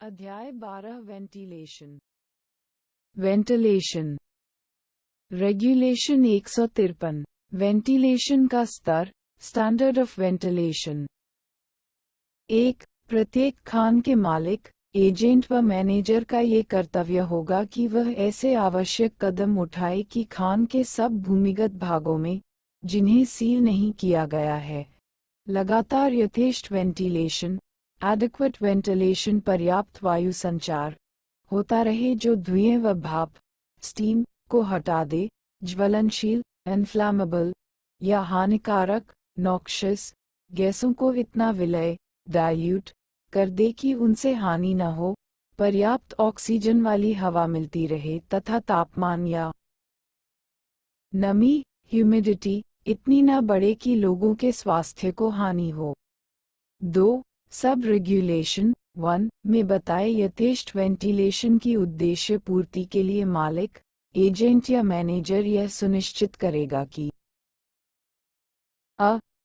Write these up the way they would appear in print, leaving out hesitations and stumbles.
अध्याय 12 ventilation. Ventilation. Regulation 153। Ventilation का स्तर, स्टैंडर्ड ऑफ वेंटिलेशन। 1. प्रत्येक खान के मालिक, एजेंट व मैनेजर का ये कर्तव्य होगा कि वह ऐसे आवश्यक कदम उठाए कि खान के सब भूमिगत भागों में, जिन्हें सील नहीं किया गया है, लगातार यथेष्ट वेंटिलेशन, एडिक्वेट वेंटिलेशन, पर्याप्त वायु संचार होता रहे जो धुएं व भाप, स्टीम को हटा दे, ज्वलनशील, इन्फ्लेमेबल या हानिकारक, नॉक्शियस गैसों को इतना विलय, डाइल्यूट कर दे कि उनसे हानि न हो, पर्याप्त ऑक्सीजन वाली हवा मिलती रहे तथा तापमान या नमी, ह्यूमिडिटी इतनी न बढ़े कि लोगों के स्वास्थ्य को हानि हो। 2. सब रेगुलेशन 1 में बताए यथेष्ट वेंटिलेशन की उद्देश्य पूर्ति के लिए मालिक, एजेंट या मैनेजर यह सुनिश्चित करेगा कि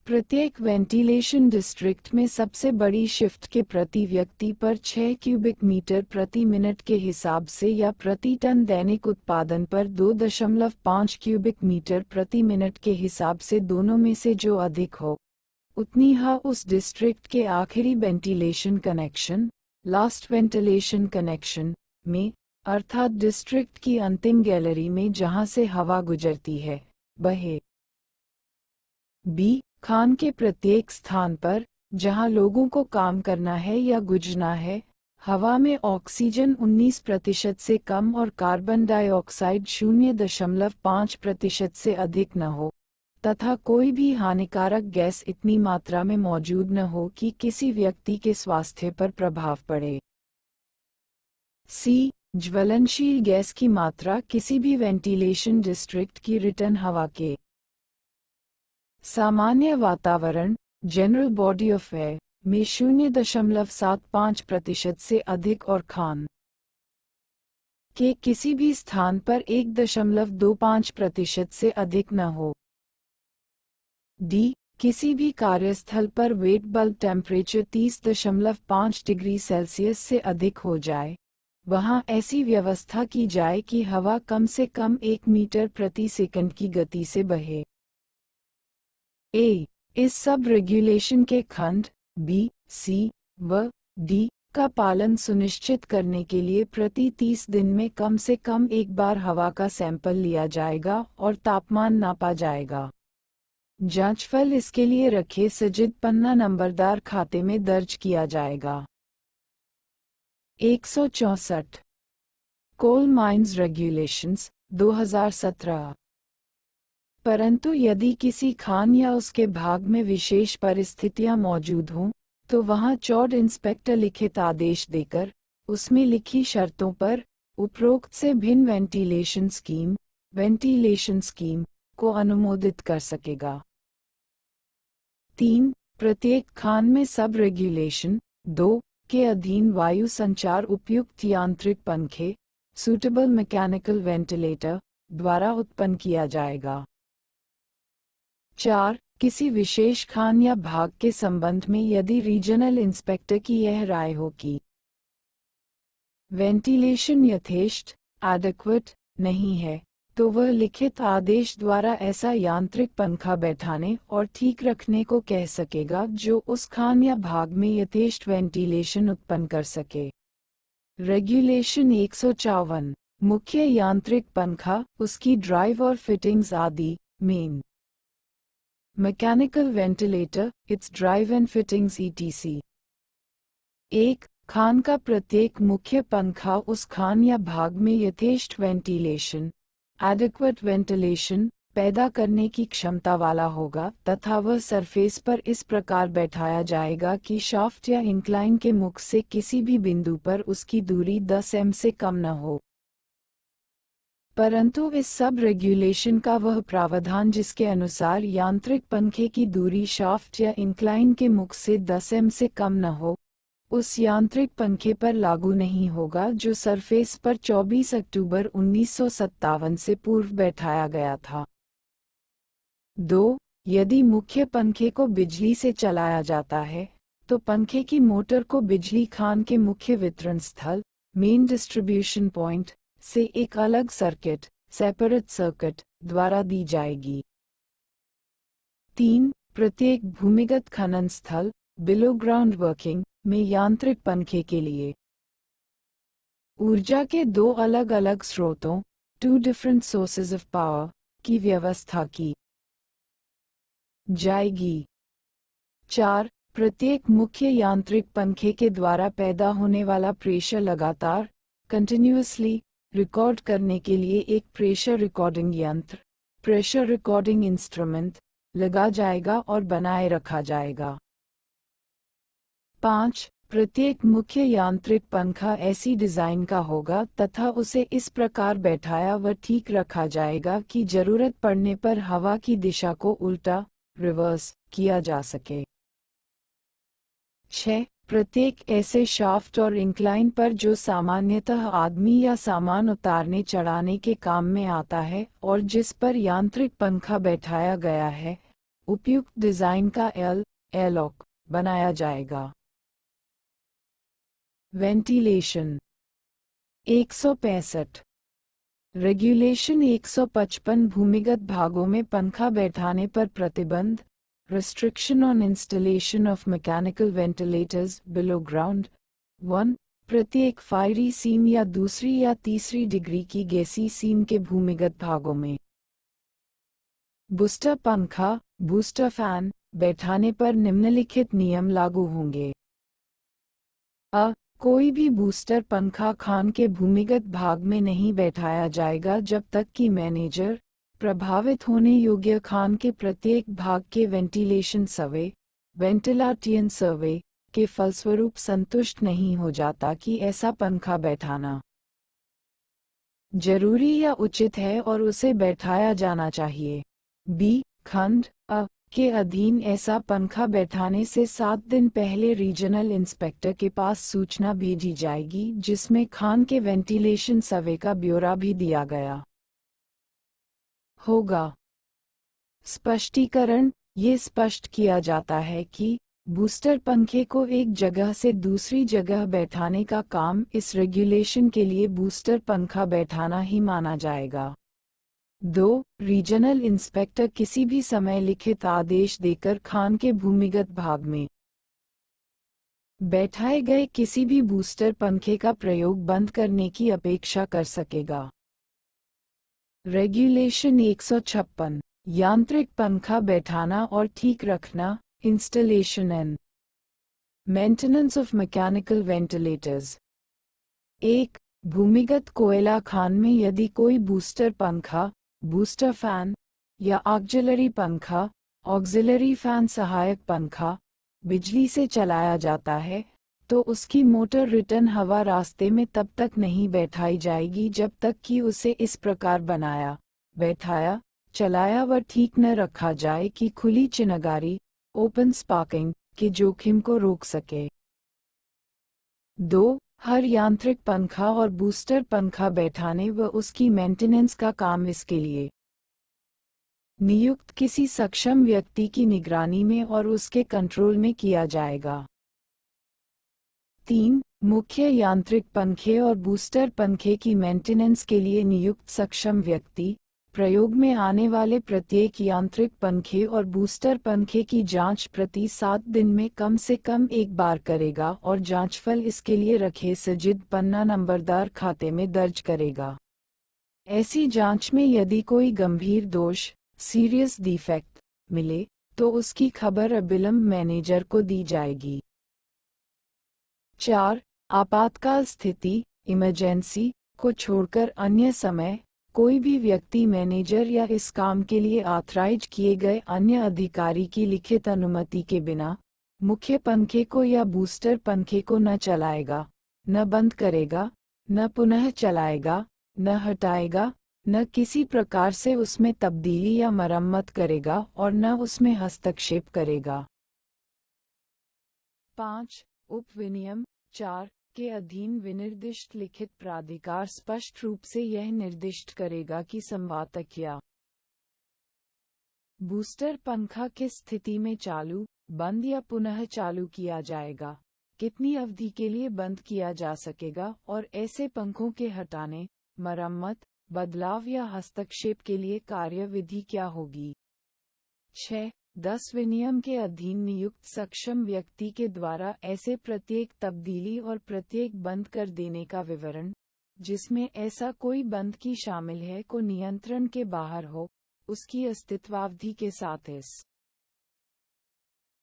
प्रत्येक वेंटिलेशन डिस्ट्रिक्ट में सबसे बड़ी शिफ्ट के प्रति व्यक्ति पर 6 क्यूबिक मीटर प्रति मिनट के हिसाब से या प्रति टन दैनिक उत्पादन पर 2.5 क्यूबिक मीटर प्रति मिनट के हिसाब से दोनों में से जो अधिक हो, उतनी उस डिस्ट्रिक्ट के आखिरी ventilation connection, last ventilation connection में, अर्थात डिस्ट्रिक्ट की अंतिम गैलरी में जहां से हवा गुजरती है, बहे। बी. खान के प्रत्येक स्थान पर, जहां लोगों को काम करना है या गुजना है, हवा में ऑक्सीजन 19% से कम और कार्बन डाइऑक्साइड 0.5% से अधिक न हो, तथा कोई भी हानिकारक गैस इतनी मात्रा में मौजूद न हो कि किसी व्यक्ति के स्वास्थ्य पर प्रभाव पड़े। सी. ज्वलनशील गैस की मात्रा किसी भी वेंटिलेशन डिस्ट्रिक्ट की रिटर्न हवा के सामान्य वातावरण, जनरल बॉडी ऑफ एयर में 0.75% से अधिक और खान के किसी भी स्थान पर 1.25% से अधिक न हो। डी. किसी भी कार्यस्थल पर wet bulb temperature 30.5 degree Celsius से अधिक हो जाए, वहां ऐसी व्यवस्था की जाए कि हवा कम से कम 1 मीटर प्रति सेकंड की गति से बहे। इस सब रेगुलेशन के खंड बी, सी व डी का पालन सुनिश्चित करने के लिए प्रति 30 दिन में कम से कम एक बार हवा का सैंपल लिया जाएगा और तापमान नापा जाएगा। जांचफल इसके लिए रखे सजित पन्ना नंबरदार खाते में दर्ज किया जाएगा। 164 कोल माइंस रेगुलेशंस 2017। परंतु यदि किसी खान या उसके भाग में विशेष परिस्थितियां मौजूद हों, तो वहां चौड़ इंस्पेक्टर लिखित आदेश देकर, उसमें लिखी शर्तों पर, उपरोक्त से भिन्न वेंटिलेशन स्कीम को अनुमोदित कर सकेगा। 3. प्रत्येक खान में सब रेगुलेशन 2 के अधीन वायु संचार उपयुक्त यांत्रिक पंखे, सूटेबल मैकेनिकल वेंटिलेटर द्वारा उत्पन्न किया जाएगा। 4. किसी विशेष खान या भाग के संबंध में यदि रीजनल इंस्पेक्टर की यह राय हो कि वेंटिलेशन यथेष्ट एडिक्वेट नहीं है, तो वह लिखित आदेश द्वारा ऐसा यांत्रिक पंखा बैठाने और ठीक रखने को कह सकेगा जो उस खान या भाग में यथेष्ट वेंटिलेशन उत्पन्न कर सके। रेगुलेशन 154 मुख्य यांत्रिक पंखा, उसकी ड्राइव और फिटिंग्स आदि। Main mechanical ventilator, it's drive and fittings etc। 1. Khan का प्रत्येक मुख्य पंखा उस खान या भाग में यथेष्ट वेंटिलेशन, एडिक्वेट वेंटिलेशन पैदा करने की क्षमता वाला होगा तथा वह सरफेस पर इस प्रकार बैठाया जाएगा कि शाफ्ट या इंक्लाइन के मुख से किसी भी बिंदु पर उसकी दूरी 10 m से कम न हो। परंतु इस सब रेगुलेशन का वह प्रावधान जिसके अनुसार यांत्रिक पंखे की दूरी शाफ्ट या इंक्लाइन के मुख से 10 m से कम न हो, उस यांत्रिक पंखे पर लागू नहीं होगा जो सरफेस पर 24 अक्टूबर 1957 से पूर्व बैठाया गया था। 2. यदि मुख्य पंखे को बिजली से चलाया जाता है, तो पंखे की मोटर को बिजली खान के मुख्य वितरण स्थल मेन डिस्ट्रीब्यूशन पॉइंट से एक अलग सर्किट सेपरेट सर्किट द्वारा दी जाएगी। 3. प्रत्येक भूमिगत खनन स्थल बिलो ग्राउंड वर्किंग में यांत्रिक पंखे के लिए ऊर्जा के 2 अलग अलग स्रोतों 2 डिफरेंट सोर्सेज ऑफ पावर की व्यवस्था की जाएगी। 4. प्रत्येक मुख्य यांत्रिक पंखे के द्वारा पैदा होने वाला प्रेशर लगातार कंटिन्यूअसली रिकॉर्ड करने के लिए एक प्रेशर रिकॉर्डिंग यंत्र प्रेशर रिकॉर्डिंग इंस्ट्रूमेंट लगा जाएगा और बनाए रखा जाएगा। 5. प्रत्येक मुख्य यांत्रिक पंखा ऐसी डिजाइन का होगा तथा उसे इस प्रकार बैठाया व ठीक रखा जाएगा कि जरूरत पड़ने पर हवा की दिशा को उल्टा रिवर्स किया जा सके। 6. प्रत्येक ऐसे शाफ्ट और इंक्लाइन पर जो सामान्यतः आदमी या सामान उतारने चढ़ाने के काम में आता है और जिस पर यांत्रिक पंखा बैठाया गया है उपयुक्त डिजाइन का एलॉक बनाया जाएगा। वेंटिलेशन 165 रेगुलेशन 155 भूमिगत भागों में पंखा बैठाने पर प्रतिबंध Restriction on installation of mechanical ventilators below ground 1. प्रत्येक फायरी सीम या दूसरी या तीसरी डिग्री की गैसी सीम के भूमिगत भागों में बूस्टर पंखा बूस्टर फैन बैठाने पर निम्नलिखित नियम लागू होंगे। कोई भी बूस्टर पंखा खान के भूमिगत भाग में नहीं बैठाया जाएगा जब तक कि मैनेजर प्रभावित होने योग्य खान के प्रत्येक भाग के वेंटिलेशन सर्वे वेंटिलेशन सर्वे के फलस्वरूप संतुष्ट नहीं हो जाता कि ऐसा पंखा बैठाना जरूरी या उचित है और उसे बैठाया जाना चाहिए। बी. खंड अ के अधीन ऐसा पंखा बैठाने से 7 दिन पहले रीजनल इंस्पेक्टर के पास सूचना भेजी जाएगी जिसमें खान के वेंटिलेशन सर्वे का ब्यौरा भी दिया गया होगा। स्पष्टीकरण ये स्पष्ट किया जाता है कि बूस्टर पंखे को एक जगह से दूसरी जगह बैठाने का काम इस रेगुलेशन के लिए बूस्टर पंखा बैठाना ही माना जाएगा। 2. रीजनल इंस्पेक्टर किसी भी समय लिखित आदेश देकर खान के भूमिगत भाग में बैठाए गए किसी भी बूस्टर पंखे का प्रयोग बंद करने की अपेक्षा कर सकेगा। रेगुलेशन 156 यांत्रिक पंखा बैठाना और ठीक रखना installation and maintenance of mechanical ventilators 1. भूमिगत कोयला खान में यदि कोई बूस्टर पंखा बूस्टर फैन या ऑक्सिलरी पंखा ऑक्सिलरी फैन सहायक पंखा बिजली से चलाया जाता है तो उसकी मोटर रिटर्न हवा रास्ते में तब तक नहीं बैठाई जाएगी जब तक कि उसे इस प्रकार बनाया बैठाया चलाया व ठीक न रखा जाए कि खुली चिनगारी ओपन स्पार्किंग के जोखिम को रोक सके। 2. हर यांत्रिक पंखा और बूस्टर पंखा बैठाने व उसकी मेंटेनेंस का काम इसके लिए नियुक्त किसी सक्षम व्यक्ति की निगरानी में और उसके कंट्रोल में किया जाएगा। 3. मुख्य यांत्रिक पंखे और बूस्टर पंखे की मेंटेनेंस के लिए नियुक्त सक्षम व्यक्ति प्रयोग में आने वाले प्रत्येक यांत्रिक पंखे और बूस्टर पंखे की जांच प्रति 7 दिन में कम से कम एक बार करेगा और जांचफल इसके लिए रखे सजिद पन्ना नंबरदार खाते में दर्ज करेगा। ऐसी जांच में यदि कोई गंभीर दोष सीरियस डिफेक्ट मिले तो उसकी खबर अविलंब मैनेजर को दी जाएगी। 4. आपातकाल स्थिति इमरजेंसी को छोड़कर अन्य समय कोई भी व्यक्ति मैनेजर या इस काम के लिए ऑथराइज किए गए अन्य अधिकारी की लिखित अनुमति के बिना मुख्य पंखे को या बूस्टर पंखे को न चलाएगा, न बंद करेगा, न पुनः चलाएगा, न हटाएगा, न किसी प्रकार से उसमें तब्दीली या मरम्मत करेगा और न उसमें हस्तक्षेप करेगा। 5. उपविनियम 4 के अधीन विनिर्दिष्ट लिखित प्राधिकार स्पष्ट रूप से यह निर्दिष्ट करेगा कि संवातक या बूस्टर पंखा किस स्थिति में चालू बंद या पुनः चालू किया जाएगा, कितनी अवधि के लिए बंद किया जा सकेगा और ऐसे पंखों के हटाने, मरम्मत, बदलाव या हस्तक्षेप के लिए कार्यविधि क्या होगी। 6. 10 विनियम के अधीन नियुक्त सक्षम व्यक्ति के द्वारा ऐसे प्रत्येक तब्दीली और प्रत्येक बंद कर देने का विवरण, जिसमें ऐसा कोई बंद की शामिल है को नियंत्रण के बाहर हो, उसकी अस्तित्वावधि के साथ इस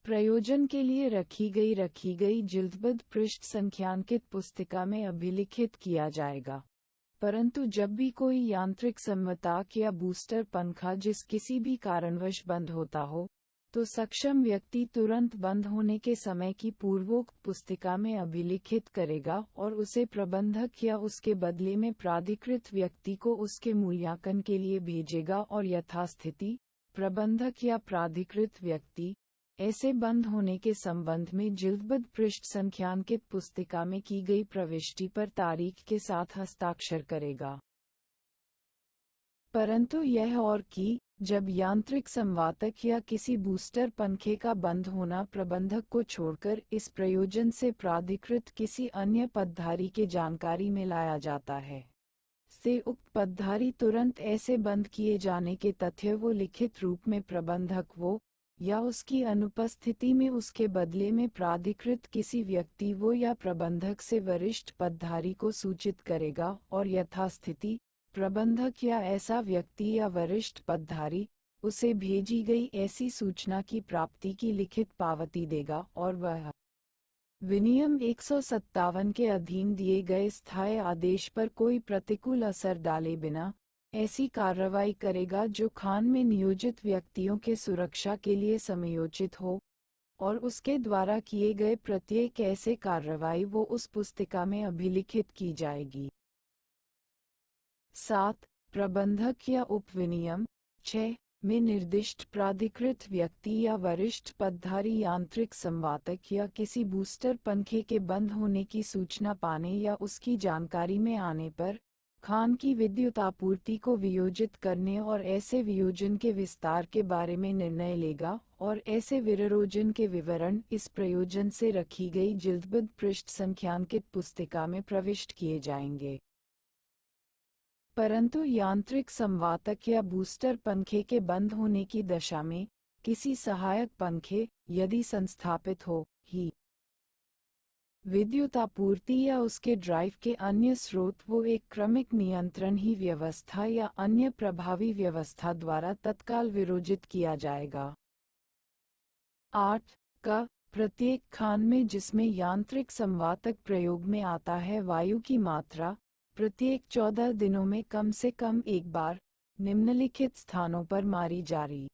प्रयोजन के लिए रखी गई जिल्दबद्ध पृष्ठ संख्यांकित पुस्तिका में अभिलिखित किया जाएगा। परंतु जब भी कोई यांत्रिक संवताक या बूस्टर पंखा जिस किसी भी कारणवश बंद होता हो, तो सक्षम व्यक्ति तुरंत बंद होने के समय की पूर्वोक्त पुस्तिका में अभिलिखित करेगा और उसे प्रबंधक या उसके बदले में प्राधिकृत व्यक्ति को उसके मूल्यांकन के लिए भेजेगा और यथास्थिति, प्रबंधक या प्राधिकृत व्यक्ति ऐसे बंद होने के संबंध में जिल्दबद्ध पृष्ठ संख्यांकित पुस्तिका में की गई प्रविष्टि पर तारीख के साथ हस्ताक्षर करेगा। परंतु यह और कि जब यांत्रिक संवातक या किसी बूस्टर पंखे का बंद होना प्रबंधक को छोड़कर इस प्रयोजन से प्राधिकृत किसी अन्य पदधारी के जानकारी में लाया जाता है, से उक्त पदधारी तुरंत ऐसे बंद किए जाने के तथ्य वो लिखित रूप में प्रबंधक वो या उसकी अनुपस्थिति में उसके बदले में प्राधिकृत किसी व्यक्ति वो या प्रबंधक से वरिष्ठ पदधारी को सूचित करेगा और यथास्थिति, प्रबंधक या ऐसा व्यक्ति या वरिष्ठ पदधारी उसे भेजी गई ऐसी सूचना की प्राप्ति की लिखित पावती देगा और वह विनियम 157 के अधीन दिए गए स्थायी आदेश पर कोई प्रतिकूल असर डाले बिना ऐसी कार्रवाई करेगा जो खान में नियोजित व्यक्तियों के सुरक्षा के लिए समयोचित हो, और उसके द्वारा किए गए प्रत्येक ऐसे कार्रवाई वो उस पुस्तिका में अभिलिखित की जाएगी। 7. प्रबंधक या उपविनियम 6 में निर्दिष्ट प्राधिकृत व्यक्ति या वरिष्ठ पदधारी यांत्रिक संवातक या किसी बूस्टर पंखे के बंद होने की सूचना पाने या उसकी जानकारी में आने पर खान की विद्युत आपूर्ति को वियोजित करने और ऐसे वियोजन के विस्तार के बारे में निर्णय लेगा और ऐसे विरोजन के विवरण इस प्रयोजन से रखी गई जिल्दबद्ध पृष्ठ संख्यांकित पुस्तिका में प्रविष्ट किए जाएंगे। परंतु यांत्रिक संवातक या बूस्टर पंखे के बंद होने की दशा में किसी सहायक पंखे, यदि संस्थापित हो, ही विद्युत आपूर्ति या उसके ड्राइव के अन्य स्रोत वो एक क्रमिक नियंत्रण ही व्यवस्था या अन्य प्रभावी व्यवस्था द्वारा तत्काल विरोजित किया जाएगा। 8 का प्रत्येक खान में जिसमें यांत्रिक संवातक प्रयोग में आता है वायु की मात्रा प्रत्येक 14 दिनों में कम से कम एक बार निम्नलिखित स्थानों पर मारी जारी।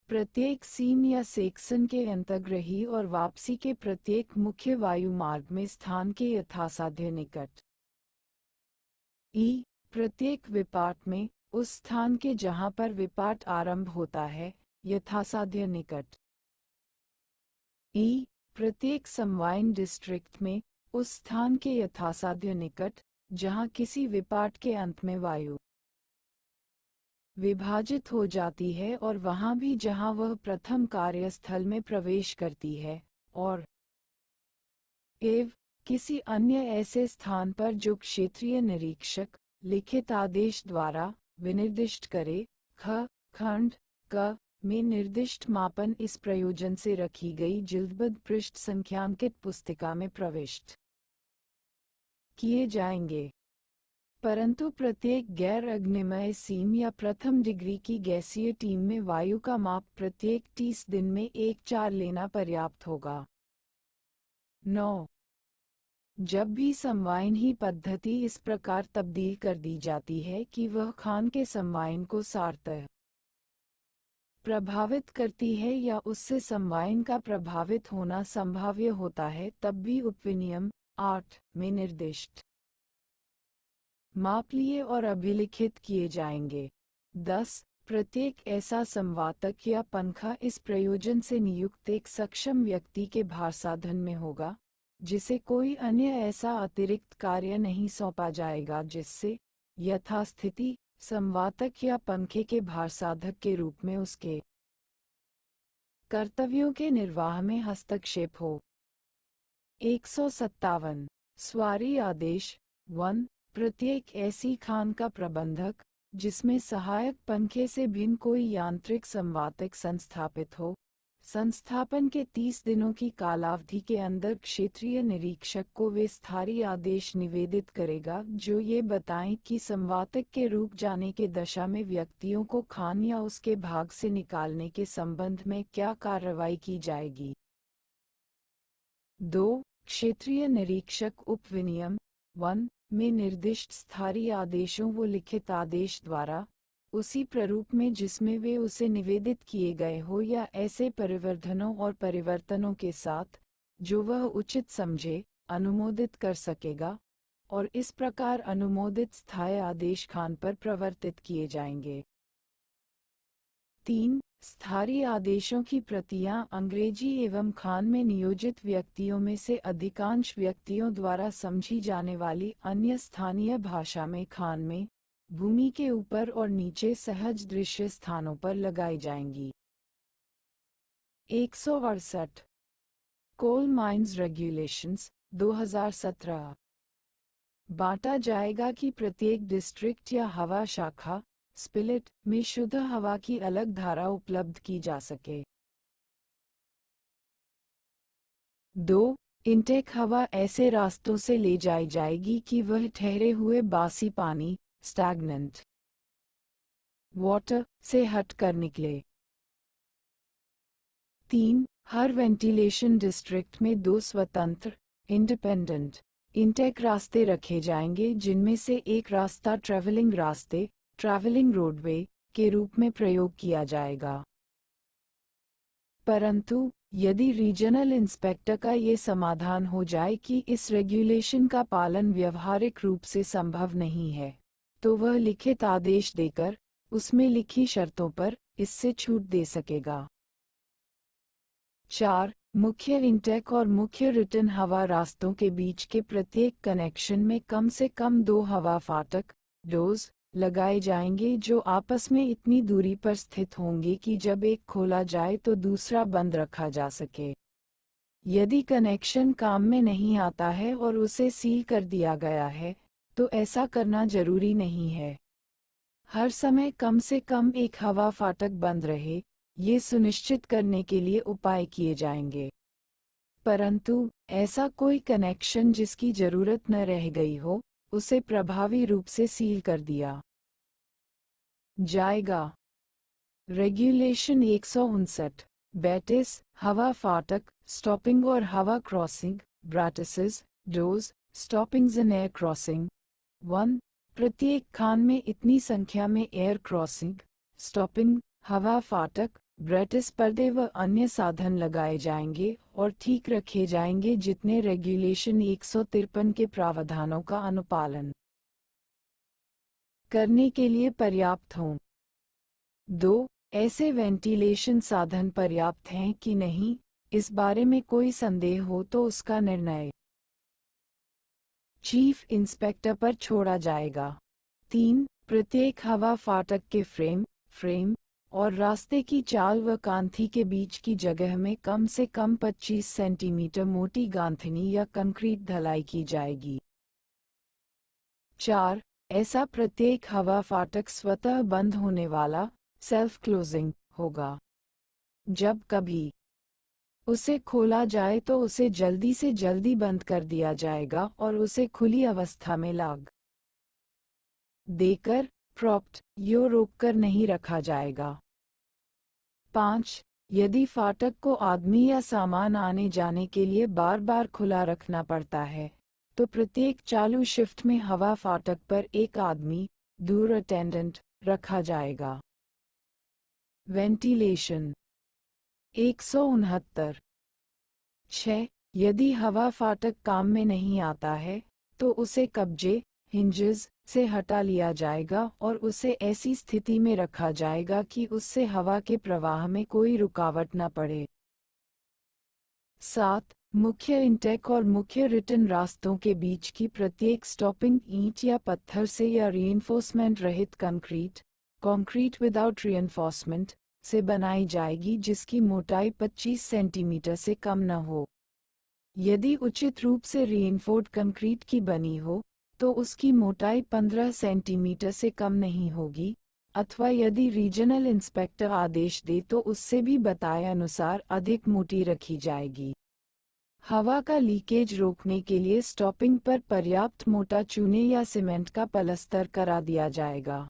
प्रत्येक सीम या सेक्शन के अंतर्ग्रही और वापसी के प्रत्येक मुख्य वायु मार्ग में स्थान के यथासाध्य निकट। प्रत्येक विपाट में उस स्थान के जहां पर विपाट आरंभ होता है यथासाध्य निकट। प्रत्येक समवाइन डिस्ट्रिक्ट में उस स्थान के यथासाध्य निकट जहां किसी विपाट के अंत में वायु विभाजित हो जाती है और वहां भी जहां वह प्रथम कार्यस्थल में प्रवेश करती है, और किसी अन्य ऐसे स्थान पर जो क्षेत्रीय निरीक्षक लिखित आदेश द्वारा विनिर्दिष्ट करे। खंड क में निर्दिष्ट मापन इस प्रयोजन से रखी गई जिल्दबद्ध पृष्ठ संख्यांकित पुस्तिका में प्रविष्ट किए जाएंगे। परंतु प्रत्येक गैर अग्निमय सीम या प्रथम डिग्री की गैसीय टीम में वायु का माप प्रत्येक 30 दिन में 1/4 लेना पर्याप्त होगा। 9 जब भी समवाइन ही पद्धति इस प्रकार तब्दील कर दी जाती है कि वह खान के समवाइन को सारतः प्रभावित करती है या उससे समवाइन का प्रभावित होना संभाव्य होता है, तब भी उपविनियम 8 में निर्दिष्ट माप लिए और अभिलिखित किए जाएंगे। 10 प्रत्येक ऐसा संवातक या पंखा इस प्रयोजन से नियुक्त एक सक्षम व्यक्ति के भारसाधन में होगा, जिसे कोई अन्य ऐसा अतिरिक्त कार्य नहीं सौंपा जाएगा जिससे यथास्थिति संवातक या पंखे के भारसाधक के रूप में उसके कर्तव्यों के निर्वाह में हस्तक्षेप हो। 157 सवारी आदेश 1 प्रत्येक ऐसी खान का प्रबंधक जिसमें सहायक पंखे से भिन्न कोई यांत्रिक संवातक संस्थापित हो, संस्थापन के 30 दिनों की कालावधि के अंदर क्षेत्रीय निरीक्षक को वे स्थायी आदेश निवेदित करेगा जो ये बताएं कि संवातक के रुक जाने के दशा में व्यक्तियों को खान या उसके भाग से निकालने के संबंध में क्या कार्रवाई की जाएगी। 2 क्षेत्रीय निरीक्षक उपविनियम 1 में निर्दिष्ट स्थायी आदेशों व लिखित आदेश द्वारा उसी प्रारूप में जिसमें वे उसे निवेदित किए गए हो या ऐसे परिवर्धनों और परिवर्तनों के साथ जो वह उचित समझे अनुमोदित कर सकेगा, और इस प्रकार अनुमोदित स्थायी आदेश खान पर प्रवर्तित किए जाएंगे। 3 स्थायी आदेशों की प्रतियां अंग्रेजी एवं खान में नियोजित व्यक्तियों में से अधिकांश व्यक्तियों द्वारा समझी जाने वाली अन्य स्थानीय भाषा में खान में भूमि के ऊपर और नीचे सहज दृश्य स्थानों पर लगाई जाएंगी। 168 कोल माइंस रेगुलेशंस 2017 बांटा जाएगा कि प्रत्येक डिस्ट्रिक्ट या हवा शाखा स्पिलिट में शुद्ध हवा की अलग धारा उपलब्ध की जा सके। 2 इनटेक हवा ऐसे रास्तों से ले जाई जाएगी कि वह ठहरे हुए बासी पानी स्टैग्नेंट वाटर से हटकर निकले। 3 हर वेंटिलेशन डिस्ट्रिक्ट में 2 स्वतंत्र इंडिपेंडेंट इनटेक रास्ते रखे जाएंगे जिनमें से एक रास्ता ट्रैवलिंग रोडवे के रूप में प्रयोग किया जाएगा। परंतु यदि रीजनल इंस्पेक्टर का ये समाधान हो जाए कि इस रेगुलेशन का पालन व्यवहारिक रूप से संभव नहीं है, तो वह लिखित आदेश देकर उसमें लिखी शर्तों पर इससे छूट दे सकेगा। 4 मुख्य इंटेक और मुख्य रिटर्न हवा रास्तों के बीच के प्रत्येक कनेक्शन में कम से कम 2 हवा फाटक डोज लगाए जाएंगे जो आपस में इतनी दूरी पर स्थित होंगे कि जब एक खोला जाए तो दूसरा बंद रखा जा सके। यदि कनेक्शन काम में नहीं आता है और उसे सील कर दिया गया है, तो ऐसा करना जरूरी नहीं है। हर समय कम से कम एक हवा फाटक बंद रहे, ये सुनिश्चित करने के लिए उपाय किए जाएंगे। परंतु ऐसा कोई कनेक्शन जिसकी जरूरत न रह गई हो, उसे प्रभावी रूप से सील कर दिया जाएगा। रेगुलेशन 159 बैटिस हवा फाटक स्टॉपिंग और हवा क्रॉसिंग ब्राटिसेस डोज स्टॉपिंग्स इन एयर क्रॉसिंग 1 प्रत्येक खान में इतनी संख्या में एयर क्रॉसिंग स्टॉपिंग हवा फाटक ब्रेटिस पर्दे व अन्य साधन लगाए जाएंगे और ठीक रखे जाएंगे जितने रेगुलेशन 153 के प्रावधानों का अनुपालन करने के लिए पर्याप्त हों। 2 ऐसे वेंटिलेशन साधन पर्याप्त हैं कि नहीं, इस बारे में कोई संदेह हो तो उसका निर्णय चीफ इंस्पेक्टर पर छोड़ा जाएगा। 3 प्रत्येक हवा फाटक के फ्रेम और रास्ते की चाल व कांथी के बीच की जगह में कम से कम 25 सेंटीमीटर मोटी गांथनी या कंक्रीट ढलाई की जाएगी। 4 ऐसा प्रत्येक हवा फाटक स्वतः बंद होने वाला सेल्फ क्लोजिंग होगा। जब कभी उसे खोला जाए तो उसे जल्दी से जल्दी बंद कर दिया जाएगा और उसे खुली अवस्था में लाग देकर प्रॉप्ट यो रोककर नहीं रखा जाएगा। 5 यदि फाटक को आदमी या सामान आने जाने के लिए बार बार खुला रखना पड़ता है, तो प्रत्येक चालू शिफ्ट में हवा फाटक पर एक आदमी दूर अटेंडेंट रखा जाएगा। वेंटिलेशन 169 6 यदि हवा फाटक काम में नहीं आता है, तो उसे कब्जे हिंजेस से हटा लिया जाएगा और उसे ऐसी स्थिति में रखा जाएगा कि उससे हवा के प्रवाह में कोई रुकावट न पड़े। 7 मुख्य इंटेक और मुख्य रिटर्न रास्तों के बीच की प्रत्येक स्टॉपिंग ईंट या पत्थर से या रीइंफोर्समेंट रहित कंक्रीट विदाउट रीइंफोर्समेंट से बनाई जाएगी जिसकी मोटाई 25 सेंटीमीटर से कम न हो। यदि उचित रूप से रीइंफोर्स्ड कंक्रीट की बनी हो तो उसकी मोटाई 15 सेंटीमीटर से कम नहीं होगी, अथवा यदि रीजनल इंस्पेक्टर आदेश दे तो उससे भी बताए अनुसार अधिक मोटी रखी जाएगी। हवा का लीकेज रोकने के लिए स्टॉपिंग पर पर्याप्त मोटा चूने या सीमेंट का पलस्तर करा दिया जाएगा।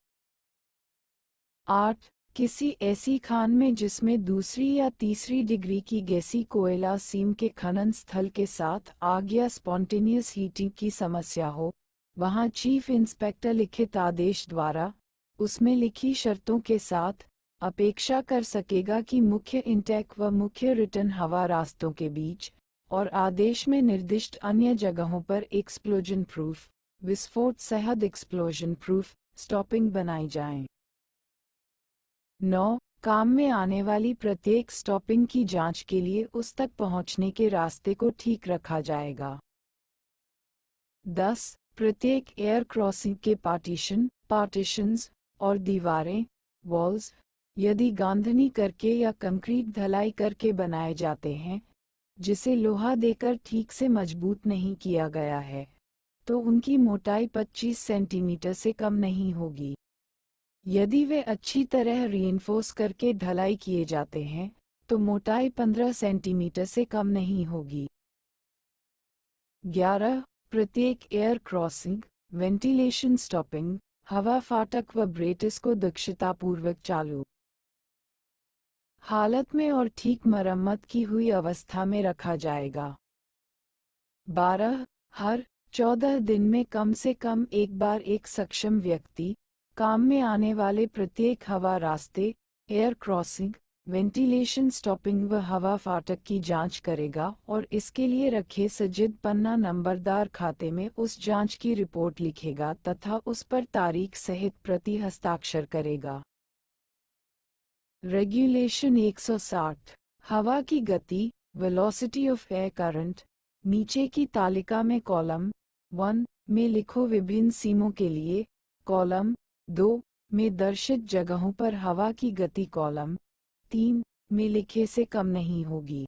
8. किसी ऐसी खान में जिसमें दूसरी या तीसरी डिग्री की गैसी कोयला सीम के खनन स्थल के साथ आग या स्पॉन्टेनियस हीटिंग की समस्या हो, वहां चीफ इंस्पेक्टर लिखित आदेश द्वारा उसमें लिखी शर्तों के साथ अपेक्षा कर सकेगा कि मुख्य इंटेक व मुख्य रिटर्न हवा रास्तों के बीच और आदेश में निर्दिष्ट अन्य जगहों पर एक्सप्लोजन प्रूफ, विस्फोट सहद एक्सप्लोजन प्रूफ स्टॉपिंग बनाई जाएं। 9. काम में आने वाली प्रत्येक स्टॉपिंग की जांच के लिए उस तक पहुंचने के रास्ते को ठीक रखा जाएगा। 10. प्रत्येक एयर क्रॉसिंग के पार्टीशंस और दीवारें, वॉल्स, यदि गांधनी करके या कंक्रीट ढलाई करके बनाए जाते हैं, जिसे लोहा देकर ठीक से मजबूत नहीं किया गया है, तो उनकी मोटाई 25 सेंटीमीटर से कम नहीं होगी। यदि वे अच्छी तरह रीइंफोर्स करके ढलाई किए जाते हैं, तो मोटाई 15 सेंटीमीटर से कम नहीं होगी। 11. प्रत्येक एयर क्रॉसिंग, वेंटिलेशन स्टॉपिंग, हवा फाटक व ब्रेटिस को दक्षतापूर्वक चालू हालत में और ठीक मरम्मत की हुई अवस्था में रखा जाएगा। 12. हर 14 दिन में कम से कम एक बार एक सक्षम व्यक्ति काम में आने वाले प्रत्येक हवा रास्ते, एयर क्रॉसिंग, वेंटिलेशन स्टॉपिंग व हवा फाटक की जांच करेगा और इसके लिए रखे सजिद पन्ना नंबरदार खाते में उस जांच की रिपोर्ट लिखेगा तथा उस पर तारीख सहित प्रति हस्ताक्षर करेगा। रेगुलेशन 160 हवा की गति, वेलोसिटी ऑफ एयर करंट, नीचे की तालिका में कॉलम 1 में लिखो विभिन्न सीमों के लिए, कॉलम 2 में दर्शित जगहों पर हवा की गति कॉलम 3 में लिखे से कम नहीं होगी।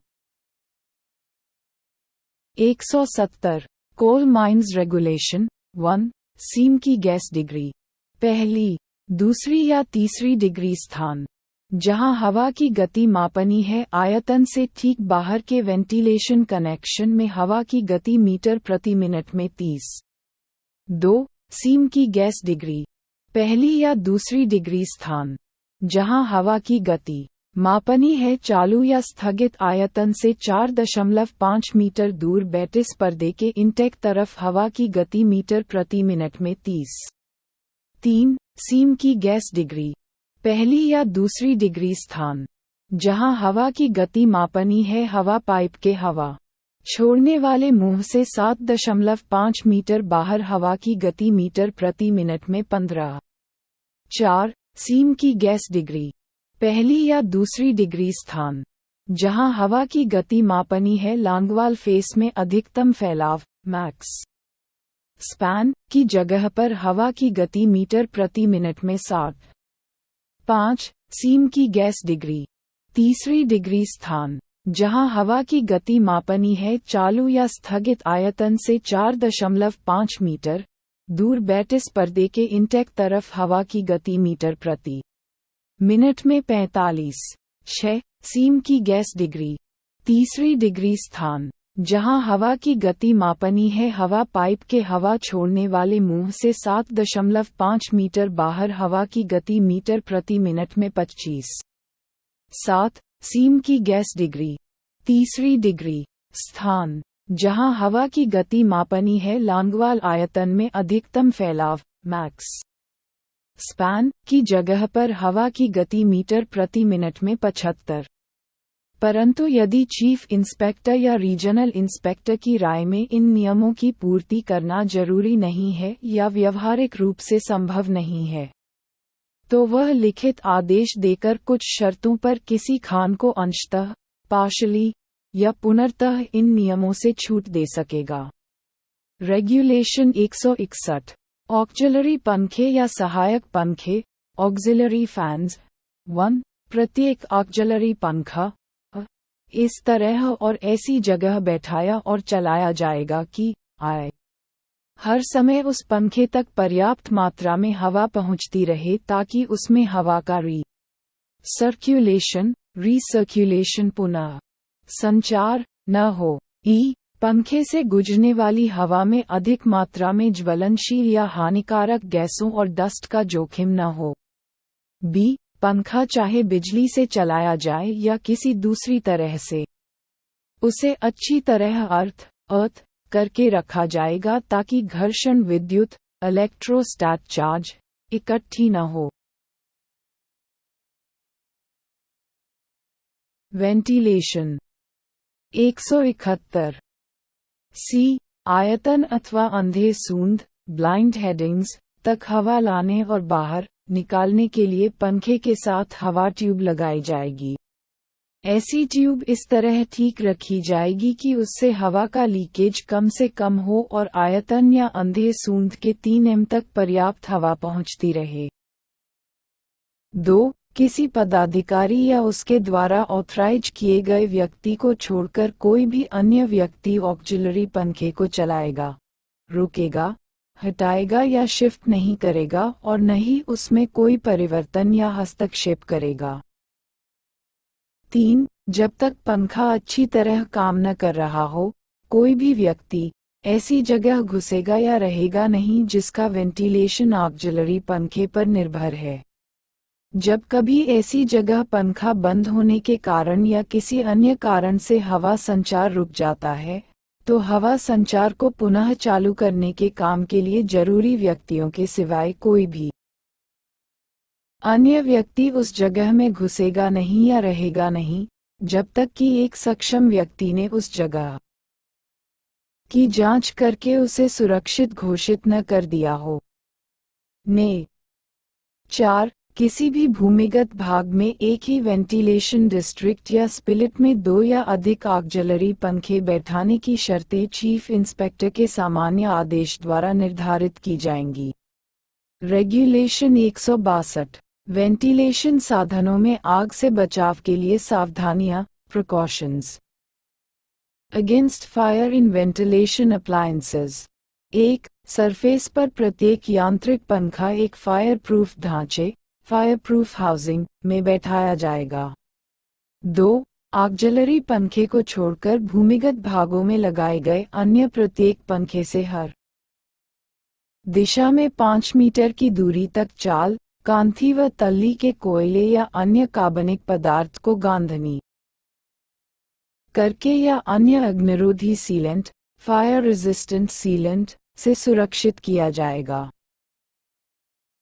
170 कोल माइंस रेगुलेशन 1 सीम की गैस डिग्री, पहली, दूसरी या तीसरी डिग्री स्थान, जहां हवा की गति मापनी है आयतन से ठीक बाहर के वेंटिलेशन कनेक्शन में हवा की गति मीटर प्रति मिनट में 30। 2 सीम की गैस डिग्री, पहली या दूसरी डिग्री स्थान, जहां हवा की गति मापनी है चालू या स्थगित आयतन से 4.5 मीटर दूर बैटिस पर्दे के इंटेक तरफ हवा की गति मीटर प्रति मिनट में 30। 3 सीम की गैस डिग्री, पहली या दूसरी डिग्री स्थान, जहां हवा की गति मापनी है हवा पाइप के हवा छोड़ने वाले मुंह से 7.5 मीटर बाहर हवा की गति मीटर प्रति मिनट में 15। 4 सीम की गैस डिग्री, पहली या दूसरी डिग्री स्थान, जहां हवा की गति मापनी है लांगवाल फेस में अधिकतम फैलाव मैक्स स्पैन की जगह पर हवा की गति मीटर प्रति मिनट में 60। 5 सीम की गैस डिग्री, तीसरी डिग्री स्थान, जहां हवा की गति मापनी है चालू या स्थगित आयतन से 4.5 मीटर दूर बैटिस पर्दे के इंटेक तरफ हवा की गति मीटर प्रति मिनट में 45। 6 सीम की गैस डिग्री, तीसरी डिग्री स्थान, जहां हवा की गति मापनी है हवा पाइप के हवा छोड़ने वाले मुंह से 7.5 मीटर बाहर हवा की गति मीटर प्रति मिनट में 25। 7 सीम की गैस डिग्री, तीसरी डिग्री स्थान, जहां हवा की गति मापनी है लांगवाल आयतन में अधिकतम फैलाव मैक्स स्पैन की जगह पर हवा की गति मीटर प्रति मिनट में 75। परंतु यदि चीफ इंस्पेक्टर या रीजनल इंस्पेक्टर की राय में इन नियमों की पूर्ति करना जरूरी नहीं है या व्यवहारिक रूप से संभव नहीं है, तो वह लिखित आदेश देकर कुछ शर्तों पर किसी खान को अंशतः, पार्शली या पुनर्तः इन नियमों से छूट दे सकेगा। रेगुलेशन 161 ऑक्सिलरी पंखे या सहायक पंखे, ऑक्सिलरी फैंस 1 प्रत्येक ऑक्सिलरी पंखा इस तरह और ऐसी जगह बैठाया और चलाया जाएगा कि हर समय उस पंखे तक पर्याप्त मात्रा में हवा पहुंचती रहे ताकि उसमें हवा का रीसर्क्यूलेशन पुनः संचार न हो। पंखे से गुजरने वाली हवा में अधिक मात्रा में ज्वलनशील या हानिकारक गैसों और डस्ट का जोखिम न हो। पंखा चाहे बिजली से चलाया जाए या किसी दूसरी तरह से, उसे अच्छी तरह अर्थ करके रखा जाएगा ताकि घर्षण विद्युत इलेक्ट्रोस्टैट चार्ज इकट्ठी न हो। वेंटिलेशन 171 आयतन अथवा अंधे सूंद ब्लाइंड हेडिंग्स तक हवा लाने और बाहर निकालने के लिए पंखे के साथ हवा ट्यूब लगाई जाएगी। ऐसी ट्यूब इस तरह ठीक रखी जाएगी कि उससे हवा का लीकेज कम से कम हो और आयतन या अंधे सूंद के 3 एम तक पर्याप्त हवा पहुंचती रहे। 2. किसी पदाधिकारी या उसके द्वारा ऑथराइज किए गए व्यक्ति को छोड़कर कोई भी अन्य व्यक्ति ऑक्सिलरी पंखे को चलाएगा, रुकेगा, हटाएगा या शिफ्ट नहीं करेगा और न ही उसमें कोई परिवर्तन या हस्तक्षेप करेगा। 3. जब तक पंखा अच्छी तरह काम न कर रहा हो, कोई भी व्यक्ति ऐसी जगह घुसेगा या रहेगा नहीं जिसका वेंटिलेशन ऑक्सिलरी पंखे पर निर्भर है। जब कभी ऐसी जगह पंखा बंद होने के कारण या किसी अन्य कारण से हवा संचार रुक जाता है, तो हवा संचार को पुनः चालू करने के काम के लिए जरूरी व्यक्तियों के सिवाय कोई भी अन्य व्यक्ति उस जगह में घुसेगा नहीं या रहेगा नहीं, जब तक कि एक सक्षम व्यक्ति ने उस जगह की जांच करके उसे सुरक्षित घोषित न कर दिया हो। 4. किसी भी भूमिगत भाग में एक ही वेंटिलेशन डिस्ट्रिक्ट या स्पिलिट में 2 या अधिक ऑक्सिलरी पंखे बैठाने की शर्तें चीफ इंस्पेक्टर के सामान्य आदेश द्वारा निर्धारित की जाएंगी। रेगुलेशन 162 वेंटिलेशन साधनों में आग से बचाव के लिए सावधानियां precautions against fire in ventilation appliances. 1. Surface पर प्रत्येक यांत्रिक पंखा एक फायर प्रूफ ढांचे फायरप्रूफ हाउसिंग में बैठाया जाएगा। 2. ऑक्सिलरी पंखे को छोड़कर भूमिगत भागों में लगाए गए अन्य प्रत्येक पंखे से हर दिशा में 5 मीटर की दूरी तक चाल, कांथी व तल्ली के कोयले या अन्य कार्बनिक पदार्थ को गांधनी करके या अन्य अग्निरोधी सीलेंट फायर रेजिस्टेंट सीलेंट से सुरक्षित किया जाएगा।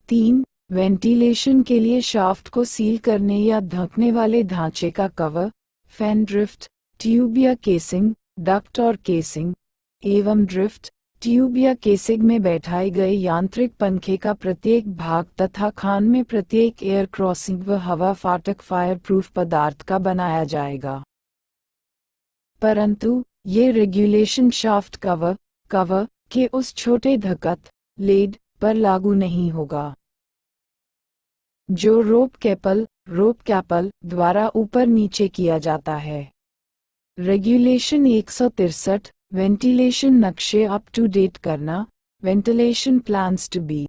3. वेंटिलेशन के लिए शाफ्ट को सील करने या ढकने वाले ढांचे का कवर, फैन ड्रिफ्ट ट्यूब या केसिंग, डक्ट और केसिंग एवं ड्रिफ्ट ट्यूब या केसिंग में बैठाए गए यांत्रिक पंखे का प्रत्येक भाग तथा खान में प्रत्येक एयर क्रॉसिंग व हवा फाटक फायर प्रूफ पदार्थ का बनाया जाएगा। परंतु ये रेगुलेशन शाफ्ट कवर के उस छोटे धकत लेड पर लागू नहीं होगा जो रोप कैपल द्वारा ऊपर नीचे किया जाता है। रेगुलेशन 163 वेंटिलेशन नक्शे अप टू डेट करना ventilation plans to be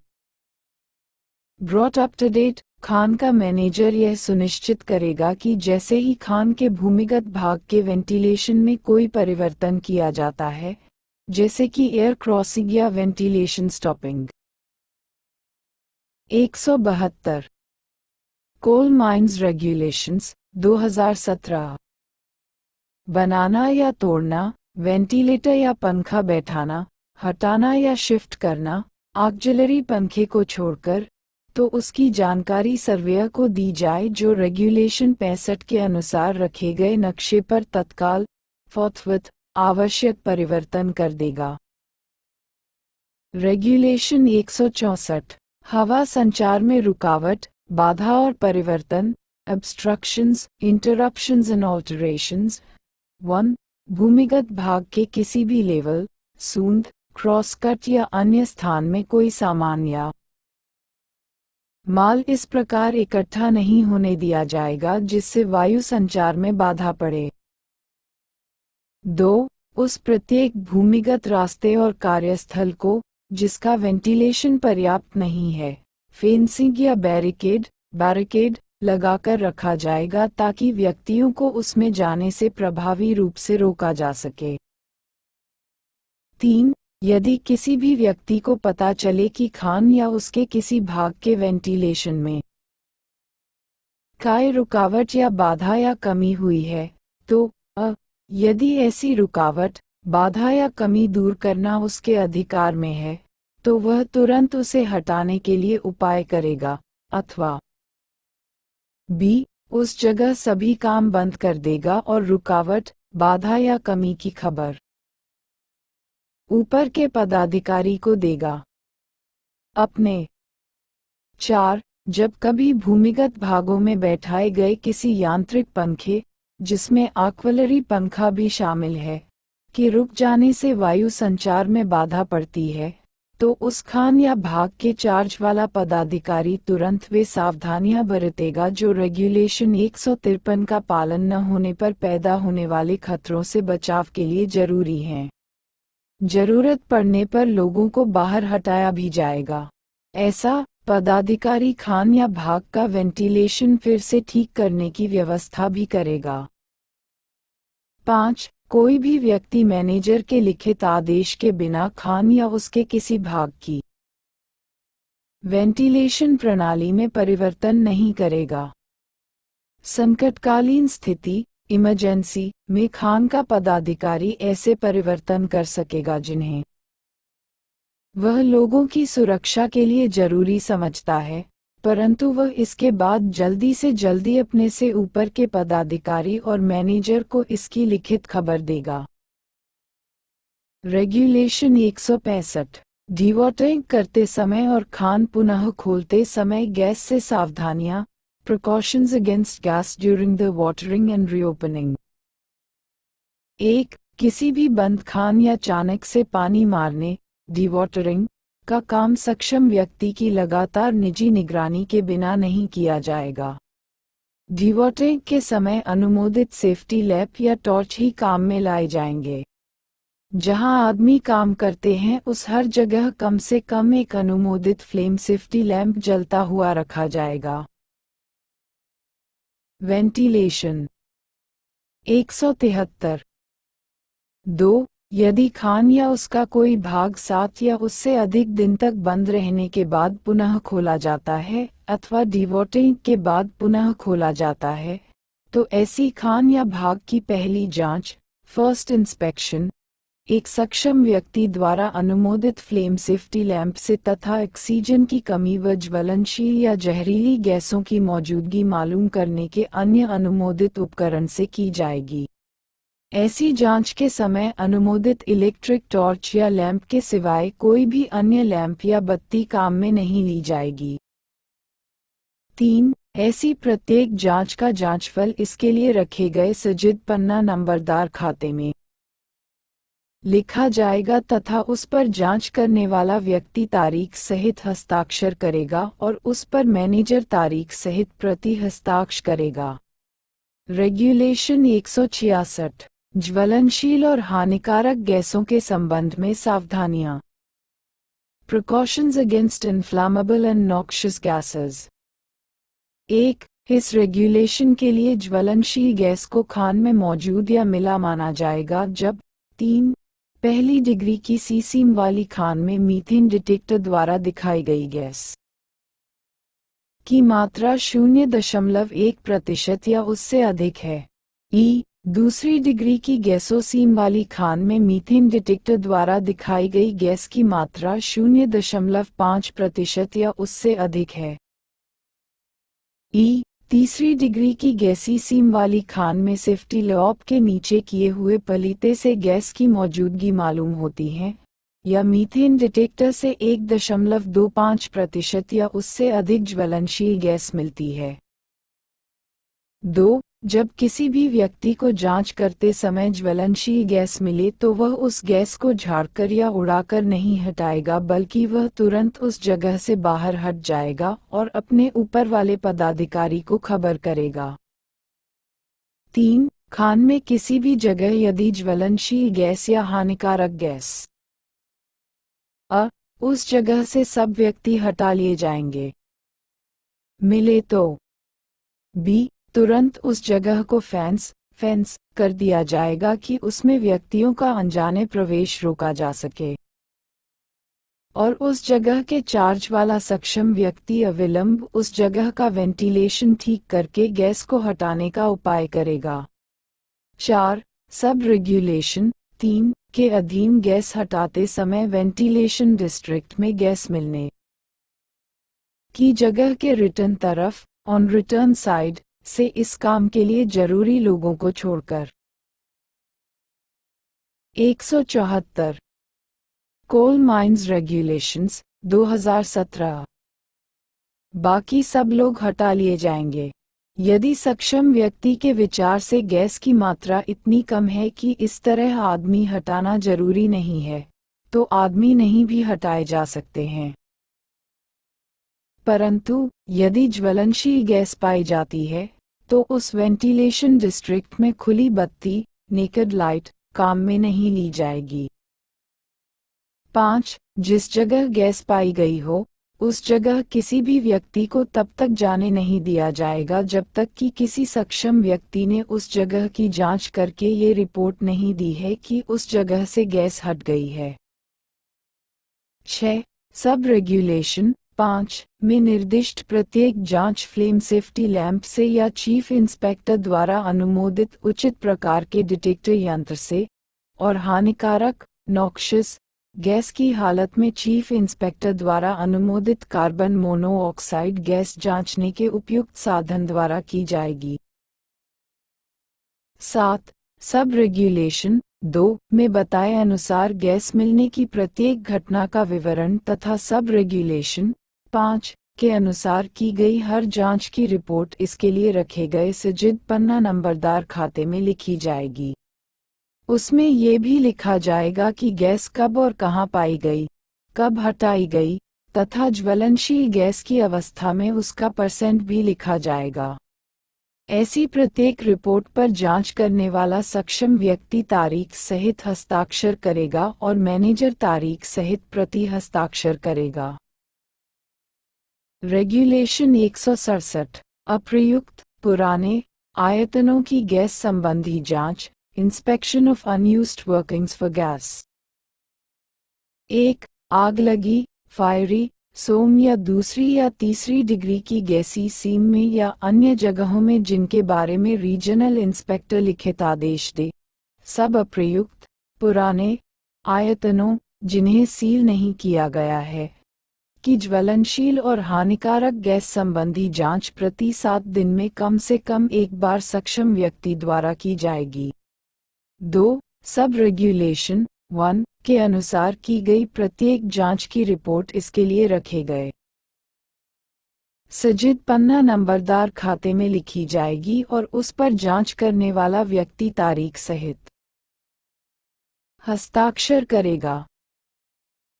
brought up to date. खान का मैनेजर यह सुनिश्चित करेगा कि जैसे ही खान के भूमिगत भाग के वेंटिलेशन में कोई परिवर्तन किया जाता है, जैसे कि एयर क्रॉसिंग या ventilation stopping. 172 coal mines regulations 2017 बनाना या तोड़ना, वेंटिलेटर या पंखा बैठाना, हटाना या शिफ्ट करना ऑक्सिलरी पंखे को छोड़कर, तो उसकी जानकारी सर्वेयर को दी जाए जो रेगुलेशन 65 के अनुसार रखे गए नक्शे पर तत्काल फौरत आवश्यक परिवर्तन कर देगा। रेगुलेशन 164 हवा संचार में रुकावट, बाधा और परिवर्तन obstructions, interruptions and alterations। 1. भूमिगत भाग के किसी भी लेवल, सूंद, क्रॉस कट या अन्य स्थान में कोई सामान या माल इस प्रकार इकट्ठा नहीं होने दिया जाएगा जिससे वायु संचार में बाधा पड़े। 2. उस प्रत्येक भूमिगत रास्ते और कार्यस्थल को, जिसका वेंटिलेशन पर्याप्त नहीं है, फेंसिंग या बैरिकेड लगाकर रखा जाएगा ताकि व्यक्तियों को उसमें जाने से प्रभावी रूप से रोका जा सके। 3. यदि किसी भी व्यक्ति को पता चले कि खान या उसके किसी भाग के वेंटिलेशन में कोई रुकावट या बाधा या कमी हुई है, तो यदि ऐसी रुकावट, बाधा या कमी दूर करना उसके अधिकार में है, तो वह तुरंत उसे हटाने के लिए उपाय करेगा, अथवा b. उस जगह सभी काम बंद कर देगा और रुकावट, बाधा या कमी की खबर ऊपर के पदाधिकारी को देगा। अपने 4. जब कभी भूमिगत भागों में बैठाए गए किसी यांत्रिक पंखे, जिसमें आक्वलरी पंखा भी शामिल है, कि रुक जाने से वायु संचार में बाधा पड़ती है, तो उस खान या भाग के चार्ज वाला पदाधिकारी तुरंत वे सावधानियां बरतेगा जो रेगुलेशन 153 का पालन न होने पर पैदा होने वाले खतरों से बचाव के लिए जरूरी हैं। जरूरत पड़ने पर लोगों को बाहर हटाया भी जाएगा। ऐसा पदाधिकारी खान या भाग का वेंटिलेशन फिर से ठीक करने की व्यवस्था भी करेगा। 5. कोई भी व्यक्ति मैनेजर के लिखित आदेश के बिना खान या उसके किसी भाग की वेंटिलेशन प्रणाली में परिवर्तन नहीं करेगा। संकटकालीन स्थिति इमरजेंसी में खान का पदाधिकारी ऐसे परिवर्तन कर सकेगा जिन्हें वह लोगों की सुरक्षा के लिए जरूरी समझता है, परंतु वह इसके बाद जल्दी से जल्दी अपने से ऊपर के पदाधिकारी और मैनेजर को इसकी लिखित खबर देगा। रेगुलेशन 165 डिवॉटरिंग करते समय और खान पुनः खोलते समय गैस से सावधानियां, precautions against gas during the watering and reopening. 1. किसी भी बंद खान या चानक से पानी मारने डिवॉटरिंग का काम सक्षम व्यक्ति की लगातार निजी निगरानी के बिना नहीं किया जाएगा। डिवॉटरिंग के समय अनुमोदित सेफ्टी लैंप या टॉर्च ही काम में लाए जाएंगे। जहां आदमी काम करते हैं उस हर जगह कम से कम एक अनुमोदित फ्लेम सेफ्टी लैंप जलता हुआ रखा जाएगा। वेंटिलेशन 173 2. यदि खान या उसका कोई भाग 7 या उससे अधिक दिन तक बंद रहने के बाद पुनः खोला जाता है अथवा डिवॉटरिंग के बाद पुनः खोला जाता है, तो ऐसी खान या भाग की पहली जांच, फर्स्ट इंस्पेक्शन, एक सक्षम व्यक्ति द्वारा अनुमोदित फ्लेम सेफ्टी लैंप से तथा ऑक्सीजन की कमी व ज्वलनशील या जहरीली गैसों की मौजूदगी मालूम करने के अन्य अनुमोदित उपकरण से की जाएगी। ऐसी जांच के समय अनुमोदित इलेक्ट्रिक टॉर्च या लैंप के सिवाय कोई भी अन्य लैंप या बत्ती काम में नहीं ली जाएगी। 3. ऐसी प्रत्येक जांच का जांचफल इसके लिए रखे गए सजिद पन्ना नंबरदार खाते में लिखा जाएगा तथा उस पर जांच करने वाला व्यक्ति तारीख सहित हस्ताक्षर करेगा और उस पर मैनेजर तारीख सहित प्रति हस्ताक्षर करेगा। रेगुलेशन 166 ज्वलनशील और हानिकारक गैसों के संबंध में सावधानियां। Precautions against inflammable and noxious gases. 1. इस रेगुलेशन के लिए ज्वलनशील गैस को खान में मौजूद या मिला माना जाएगा जब 3. पहली डिग्री की सीसीम वाली खान में मीथेन डिटेक्टर द्वारा दिखाई गई गैस की मात्रा 0.1% या उससे अधिक है। दूसरी डिग्री की गैसोसीम वाली खान में मीथेन डिटेक्टर द्वारा दिखाई गई गैस की मात्रा 0.5% या उससे अधिक है। तीसरी डिग्री की गैसी सीम वाली खान में सेफ्टी लॉक के नीचे किए हुए पलीते से गैस की मौजूदगी मालूम होती है, या मीथेन डिटेक्टर से 1.25% या उससे अधिक ज्वलनशील गैस मिलती है। 2. जब किसी भी व्यक्ति को जांच करते समय ज्वलनशील गैस मिले तो वह उस गैस को झाड़कर या उड़ाकर नहीं हटाएगा, बल्कि वह तुरंत उस जगह से बाहर हट जाएगा और अपने ऊपर वाले पदाधिकारी को खबर करेगा। 3. खान में किसी भी जगह यदि ज्वलनशील गैस या हानिकारक गैस उस जगह से सब व्यक्ति हटा लिए जाएंगे। मिले तो बी. तुरंत उस जगह को फेंस कर दिया जाएगा कि उसमें व्यक्तियों का अनजाने प्रवेश रोका जा सके और उस जगह के चार्ज वाला सक्षम व्यक्ति अविलंब उस जगह का वेंटिलेशन ठीक करके गैस को हटाने का उपाय करेगा। 4. सब रेगुलेशन 3 के अधीन गैस हटाते समय वेंटिलेशन डिस्ट्रिक्ट में गैस मिलने की जगह के रिटर्न तरफ ऑन रिटर्न साइड से इस काम के लिए जरूरी लोगों को छोड़कर। 174 कोल माइंस रेगुलेशंस 2017। बाकी सब लोग हटा लिए जाएंगे। यदि सक्षम व्यक्ति के विचार से गैस की मात्रा इतनी कम है कि इस तरह आदमी हटाना जरूरी नहीं है, तो आदमी नहीं भी हटाए जा सकते हैं। परंतु यदि ज्वलनशील गैस पाई जाती है तो उस वेंटिलेशन डिस्ट्रिक्ट में खुली बत्ती नेकेड लाइट काम में नहीं ली जाएगी। 5. जिस जगह गैस पाई गई हो उस जगह किसी भी व्यक्ति को तब तक जाने नहीं दिया जाएगा जब तक कि किसी सक्षम व्यक्ति ने उस जगह की जांच करके ये रिपोर्ट नहीं दी है कि उस जगह से गैस हट गई है। 6. सब रेगुलेशन 5 में निर्दिष्ट प्रत्येक जांच फ्लेम सेफ्टी लैंप से या चीफ इंस्पेक्टर द्वारा अनुमोदित उचित प्रकार के डिटेक्टर यंत्र से और हानिकारक नॉक्शियस गैस की हालत में चीफ इंस्पेक्टर द्वारा अनुमोदित कार्बन मोनोऑक्साइड गैस जांचने के उपयुक्त साधन द्वारा की जाएगी। 7. सब रेगुलेशन 2 में बताए अनुसार गैस मिलने की प्रत्येक घटना का विवरण तथा सब रेगुलेशन 5 के अनुसार की गई हर जांच की रिपोर्ट इसके लिए रखे गए सजिद पन्ना नंबरदार खाते में लिखी जाएगी। उसमें ये भी लिखा जाएगा कि गैस कब और कहां पाई गई, कब हटाई गई तथा ज्वलनशील गैस की अवस्था में उसका % भी लिखा जाएगा। ऐसी प्रत्येक रिपोर्ट पर जांच करने वाला सक्षम व्यक्ति तारीख सहित हस्ताक्षर करेगा और मैनेजर तारीख सहित प्रति हस्ताक्षर करेगा। रेगुलेशन 167 अप्रयुक्त पुराने आयतनों की गैस संबंधी जांच inspection of unused workings for gas. 1. आग लगी फायरी सोम या दूसरी या तीसरी डिग्री की गैसी सीम में या अन्य जगहों में जिनके बारे में रीजनल इंस्पेक्टर लिखित आदेश दे। सब अप्रयुक्त पुराने आयतनों जिन्हें सील नहीं किया गया है की ज्वलनशील और हानिकारक गैस संबंधी जांच प्रति 7 दिन में कम से कम एक बार सक्षम व्यक्ति द्वारा की जाएगी। 2. सब रेगुलेशन 1 के अनुसार की गई प्रत्येक जांच की रिपोर्ट इसके लिए रखे गए सजिद पन्ना नंबरदार खाते में लिखी जाएगी और उस पर जांच करने वाला व्यक्ति तारीख सहित हस्ताक्षर करेगा।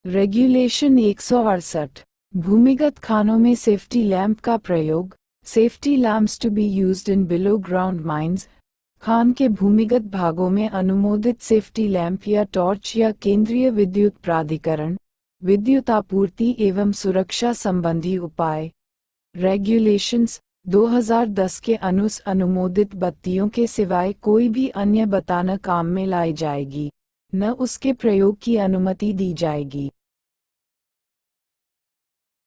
रेगुलेशन 168 भूमिगत खानों में सेफ्टी लैंप का प्रयोग safety lamps to be used in below ground mines खान के भूमिगत भागों में अनुमोदित सेफ्टी लैंप या टॉर्च या केंद्रीय विद्युत प्राधिकरण विद्युत आपूर्ति एवं सुरक्षा संबंधी उपाय रेगुलेशंस 2010 के अनुमोदित बत्तियों के सिवाय कोई भी अन्य बताना काम में लाई जाएगी, न उसके प्रयोग की अनुमति दी जाएगी।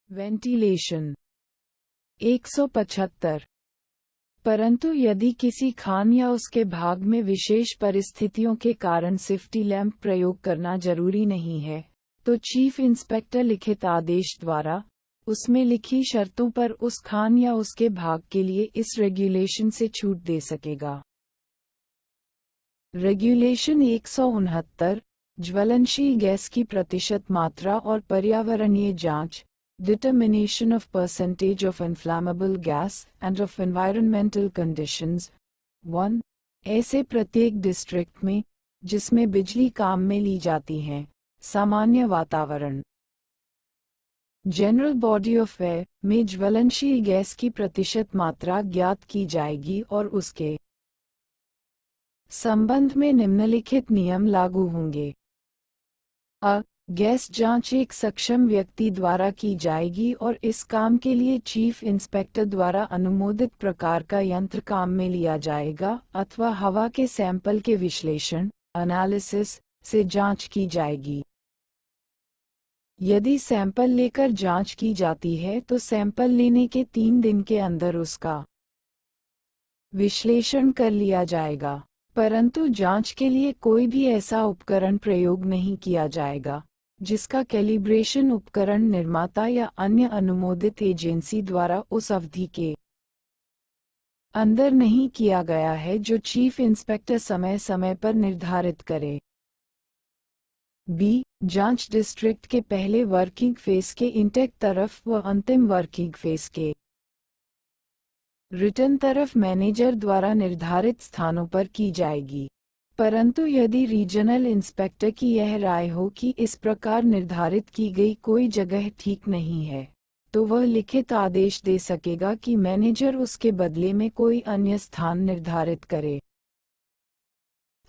वेंटिलेशन 175 परंतु यदि किसी खान या उसके भाग में विशेष परिस्थितियों के कारण सेफ्टी लैंप प्रयोग करना जरूरी नहीं है, तो चीफ इंस्पेक्टर लिखित आदेश द्वारा उसमें लिखी शर्तों पर उस खान या उसके भाग के लिए इस रेगुलेशन से छूट दे सकेगा। रेगुलेशन 169 ज्वलनशील गैस की प्रतिशत मात्रा और पर्यावरणीय जांच determination of percentage of inflammable gas and of environmental conditions 1. ऐसे प्रत्येक डिस्ट्रिक्ट में जिसमें बिजली काम में ली जाती है, सामान्य वातावरण जनरल बॉडी ऑफ एयर में ज्वलनशील गैस की प्रतिशत मात्रा ज्ञात की जाएगी और उसके संबंध में निम्नलिखित नियम लागू होंगे। अ. गैस जांच एक सक्षम व्यक्ति द्वारा की जाएगी और इस काम के लिए चीफ इंस्पेक्टर द्वारा अनुमोदित प्रकार का यंत्र काम में लिया जाएगा अथवा हवा के सैंपल के विश्लेषण एनालिसिस से जांच की जाएगी। यदि सैंपल लेकर जांच की जाती है तो सैंपल लेने के 3 दिन के अंदर उसका विश्लेषण कर लिया जाएगा, परंतु जांच के लिए कोई भी ऐसा उपकरण प्रयोग नहीं किया जाएगा जिसका कैलिब्रेशन उपकरण निर्माता या अन्य अनुमोदित एजेंसी द्वारा उस अवधि के अंदर नहीं किया गया है जो चीफ इंस्पेक्टर समय समय पर निर्धारित करे। बी. जांच डिस्ट्रिक्ट के पहले वर्किंग फेस के इंटेक तरफ व अंतिम वर्किंग फेस के रिटर्न तरफ मैनेजर द्वारा निर्धारित स्थानों पर की जाएगी, परंतु यदि रीजनल इंस्पेक्टर की यह राय हो कि इस प्रकार निर्धारित की गई कोई जगह ठीक नहीं है, तो वह लिखित आदेश दे सकेगा कि मैनेजर उसके बदले में कोई अन्य स्थान निर्धारित करे।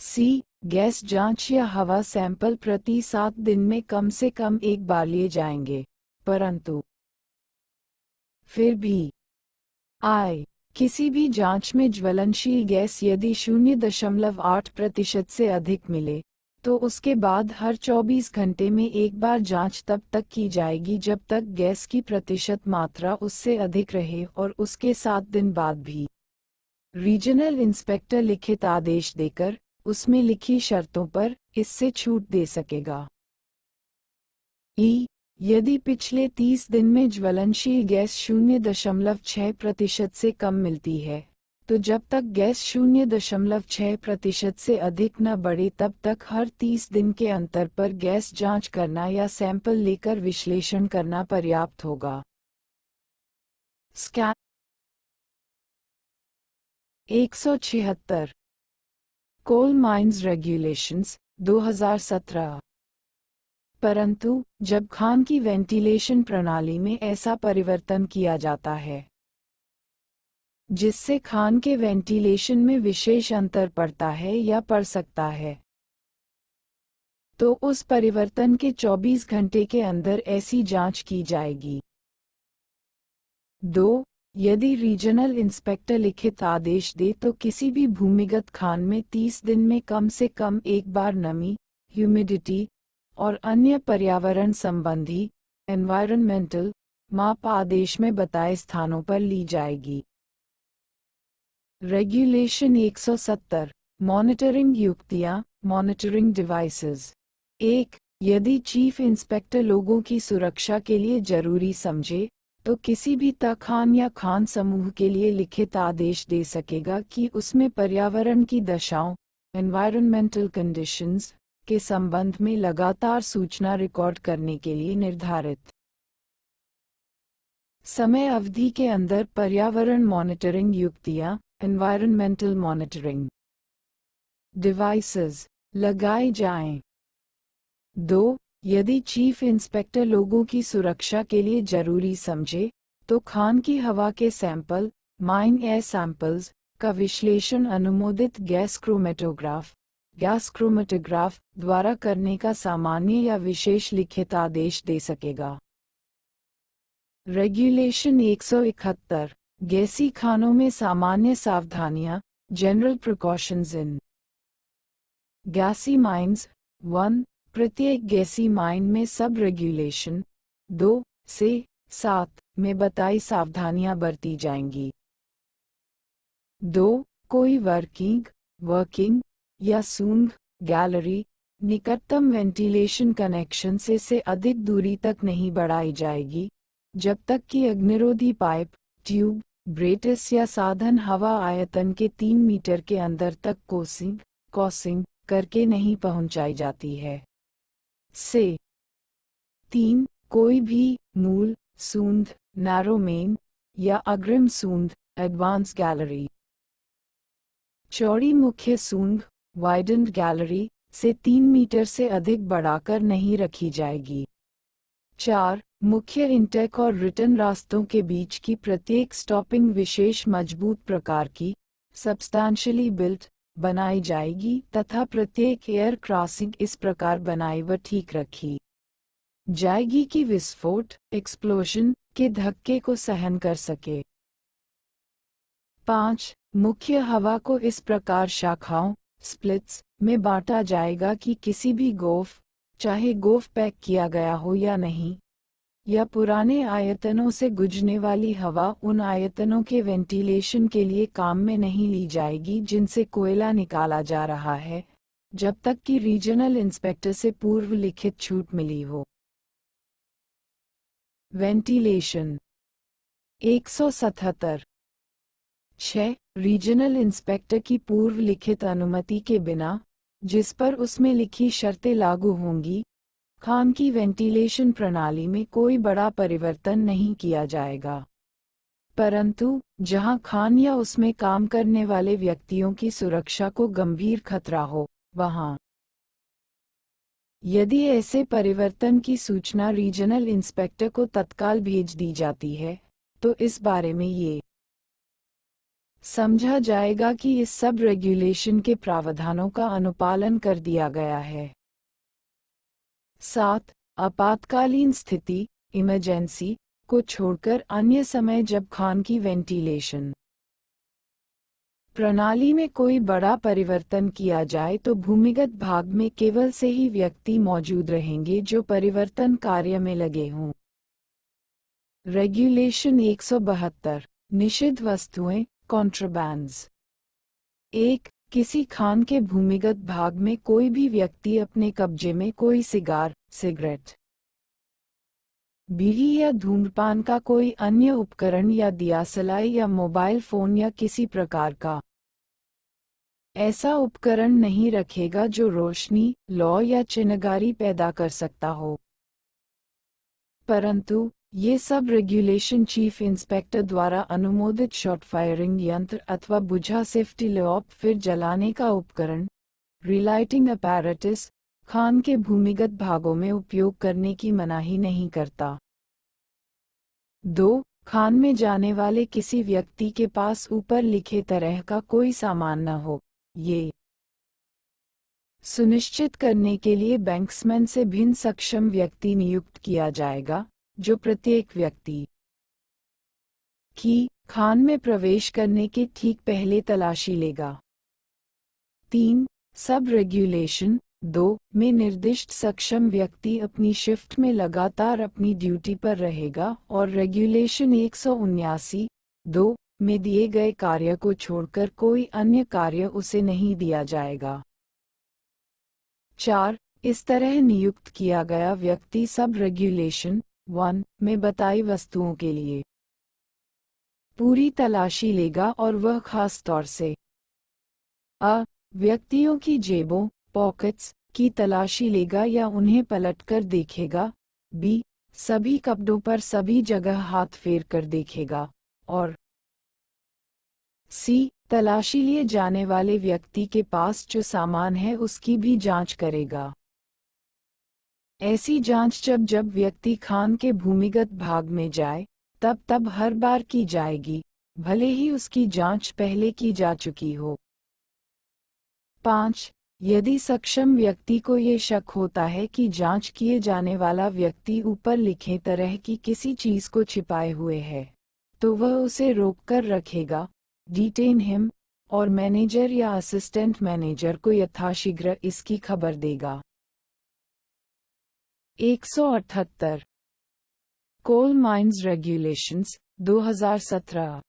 सी. गैस जांच या हवा सैंपल प्रति 7 दिन में कम से कम एक बार लिए जाएंगे, परंतु फिर भी आई. किसी भी जांच में ज्वलनशील गैस यदि 0.8% से अधिक मिले, तो उसके बाद हर 24 घंटे में एक बार जांच तब तक की जाएगी जब तक गैस की प्रतिशत मात्रा उससे अधिक रहे और उसके 7 दिन बाद भी रीजनल इंस्पेक्टर लिखित आदेश देकर उसमें लिखी शर्तों पर इससे छूट दे सकेगा। ई. यदि पिछले 30 दिन में ज्वलनशील गैस 0.6% से कम मिलती है, तो जब तक गैस 0.6% से अधिक न बढ़े तब तक हर 30 दिन के अंतर पर गैस जांच करना या सैंपल लेकर विश्लेषण करना पर्याप्त होगा। Scan 176 coal mines regulations 2017। परंतु जब खान की वेंटिलेशन प्रणाली में ऐसा परिवर्तन किया जाता है जिससे खान के वेंटिलेशन में विशेष अंतर पड़ता है या पड़ सकता है, तो उस परिवर्तन के 24 घंटे के अंदर ऐसी जांच की जाएगी। 2. यदि रीजनल इंस्पेक्टर लिखित आदेश दे तो किसी भी भूमिगत खान में 30 दिन में कम से कम एक बार नमी, ह्यूमिडिटी और अन्य पर्यावरण संबंधी एनवायरनमेंटल माप आदेश में बताए स्थानों पर ली जाएगी। रेगुलेशन 170 मॉनिटरिंग युक्तियां मॉनिटरिंग डिवाइसेस 1. यदि चीफ इंस्पेक्टर लोगों की सुरक्षा के लिए जरूरी समझे तो किसी भी खान या खान समूह के लिए लिखित आदेश दे सकेगा कि उसमें पर्यावरण की दशाओं एनवायरनमेंटल कंडीशंस के संबंध में लगातार सूचना रिकॉर्ड करने के लिए निर्धारित समय अवधि के अंदर पर्यावरण मॉनिटरिंग युक्तियां एनवायरनमेंटल मॉनिटरिंग डिवाइसेस लगाए जाएं। 2. यदि चीफ इंस्पेक्टर लोगों की सुरक्षा के लिए जरूरी समझे तो खान की हवा के सैंपल माइन एयर सैंपल्स का विश्लेषण अनुमोदित गैस क्रोमेटोग्राफ द्वारा करने का सामान्य या विशेष लिखित आदेश दे सकेगा। रेगुलेशन 171 गैसी खानों में सामान्य सावधानियां जनरल प्रिकॉशंस इन गैसी माइंस 1. प्रत्येक गैसी माइन में सब रेगुलेशन 2 से 7 में बताई सावधानियां बरती जाएंगी। 2. कोई वर्किंग या सूंघ गैलरी निकटतम वेंटिलेशन कनेक्शन से अधिक दूरी तक नहीं बढ़ाई जाएगी जब तक कि अग्निरोधी पाइप ट्यूब ब्रेटिस या साधन हवा आयतन के 3 मीटर के अंदर तक कॉसिंग करके नहीं पहुंचाई जाती है। से 3. कोई भी मूल सूंध नैरो मेन या अग्रिम सूंध एडवांस गैलरी चौड़ी मुख्य सूंघ वाइडेंड गैलरी से 3 मीटर से अधिक बढ़ाकर नहीं रखी जाएगी। 4. मुख्य इंटेक और रिटर्न रास्तों के बीच की प्रत्येक स्टॉपिंग विशेष मजबूत प्रकार की सब्सटैंशियली बिल्ट बनाई जाएगी तथा प्रत्येक एयर क्रॉसिंग इस प्रकार बनाई व ठीक रखी जाएगी कि विस्फोट एक्सप्लोजन के धक्के को सहन कर सके। 5. मुख्य हवा को इस प्रकार शाखाओं स्प्लिट्स में बांटा जाएगा कि किसी भी गोफ चाहे गोफ पैक किया गया हो या नहीं या पुराने आयतनों से गुजरने वाली हवा उन आयतनों के वेंटिलेशन के लिए काम में नहीं ली जाएगी जिनसे कोयला निकाला जा रहा है जब तक कि रीजनल इंस्पेक्टर से पूर्व लिखित छूट मिली हो। वेंटिलेशन 177। 6. रीजनल इंस्पेक्टर की पूर्व लिखित अनुमति के बिना जिस पर उसमें लिखी शर्तें लागू होंगी खान की वेंटिलेशन प्रणाली में कोई बड़ा परिवर्तन नहीं किया जाएगा, परंतु जहां खान या उसमें काम करने वाले व्यक्तियों की सुरक्षा को गंभीर खतरा हो वहां यदि ऐसे परिवर्तन की सूचना रीजनल इंस्पेक्टर को तत्काल भेज दी जाती है तो इस बारे में ये समझा जाएगा कि इस सब रेगुलेशन के प्रावधानों का अनुपालन कर दिया गया है। 7. आपातकालीन स्थिति इमरजेंसी को छोड़कर अन्य समय जब खान की वेंटिलेशन प्रणाली में कोई बड़ा परिवर्तन किया जाए तो भूमिगत भाग में केवल से ही व्यक्ति मौजूद रहेंगे जो परिवर्तन कार्य में लगे हों। रेगुलेशन 172 निषिद्ध वस्तुएं कॉन्ट्राबैंड्स 1. किसी खान के भूमिगत भाग में कोई भी व्यक्ति अपने कब्जे में कोई सिगरेट बीड़ी या धूम्रपान का कोई अन्य उपकरण या दियासलाई या मोबाइल फोन या किसी प्रकार का ऐसा उपकरण नहीं रखेगा जो रोशनी लौ या चिनगारी पैदा कर सकता हो, परंतु ये सब रेगुलेशन चीफ इंस्पेक्टर द्वारा अनुमोदित शॉट फायरिंग यंत्र अथवा बुझा सेफ्टी लॉप फिर जलाने का उपकरण रिलाइटिंग अपैरेटस खान के भूमिगत भागों में उपयोग करने की मनाही नहीं करता। 2. खान में जाने वाले किसी व्यक्ति के पास ऊपर लिखे तरह का कोई सामान न हो, ये सुनिश्चित करने के लिए बैंक्समैन से भिन्न सक्षम व्यक्ति नियुक्त किया जाएगा जो प्रत्येक व्यक्ति की खान में प्रवेश करने के ठीक पहले तलाशी लेगा। 3. सब रेगुलेशन 2 में निर्दिष्ट सक्षम व्यक्ति अपनी शिफ्ट में लगातार अपनी ड्यूटी पर रहेगा और रेगुलेशन 179 2 में दिए गए कार्य को छोड़कर कोई अन्य कार्य उसे नहीं दिया जाएगा। 4. इस तरह नियुक्त किया गया व्यक्ति सब रेगुलेशन 1 में बताई वस्तुओं के लिए पूरी तलाशी लेगा और वह खास तौर से अ. व्यक्तियों की जेबों पॉकेट्स की तलाशी लेगा या उन्हें पलटकर देखेगा, बी. सभी कपड़ों पर सभी जगह हाथ फेर कर देखेगा और सी. तलाशी लिए जाने वाले व्यक्ति के पास जो सामान है उसकी भी जांच करेगा। ऐसी जांच जब व्यक्ति खान के भूमिगत भाग में जाए तब हर बार की जाएगी, भले ही उसकी जांच पहले की जा चुकी हो। 5. यदि सक्षम व्यक्ति को ये शक होता है कि जांच किए जाने वाला व्यक्ति ऊपर लिखे तरह की किसी चीज को छिपाए हुए है, तो वह उसे रोककर रखेगा, डिटेन हिम, और मैनेजर या असिस्टेंट मैनेजर को यथाशीघ्र इसकी खबर देगा। 178 कोल माइंस रेगुलेशंस 2017।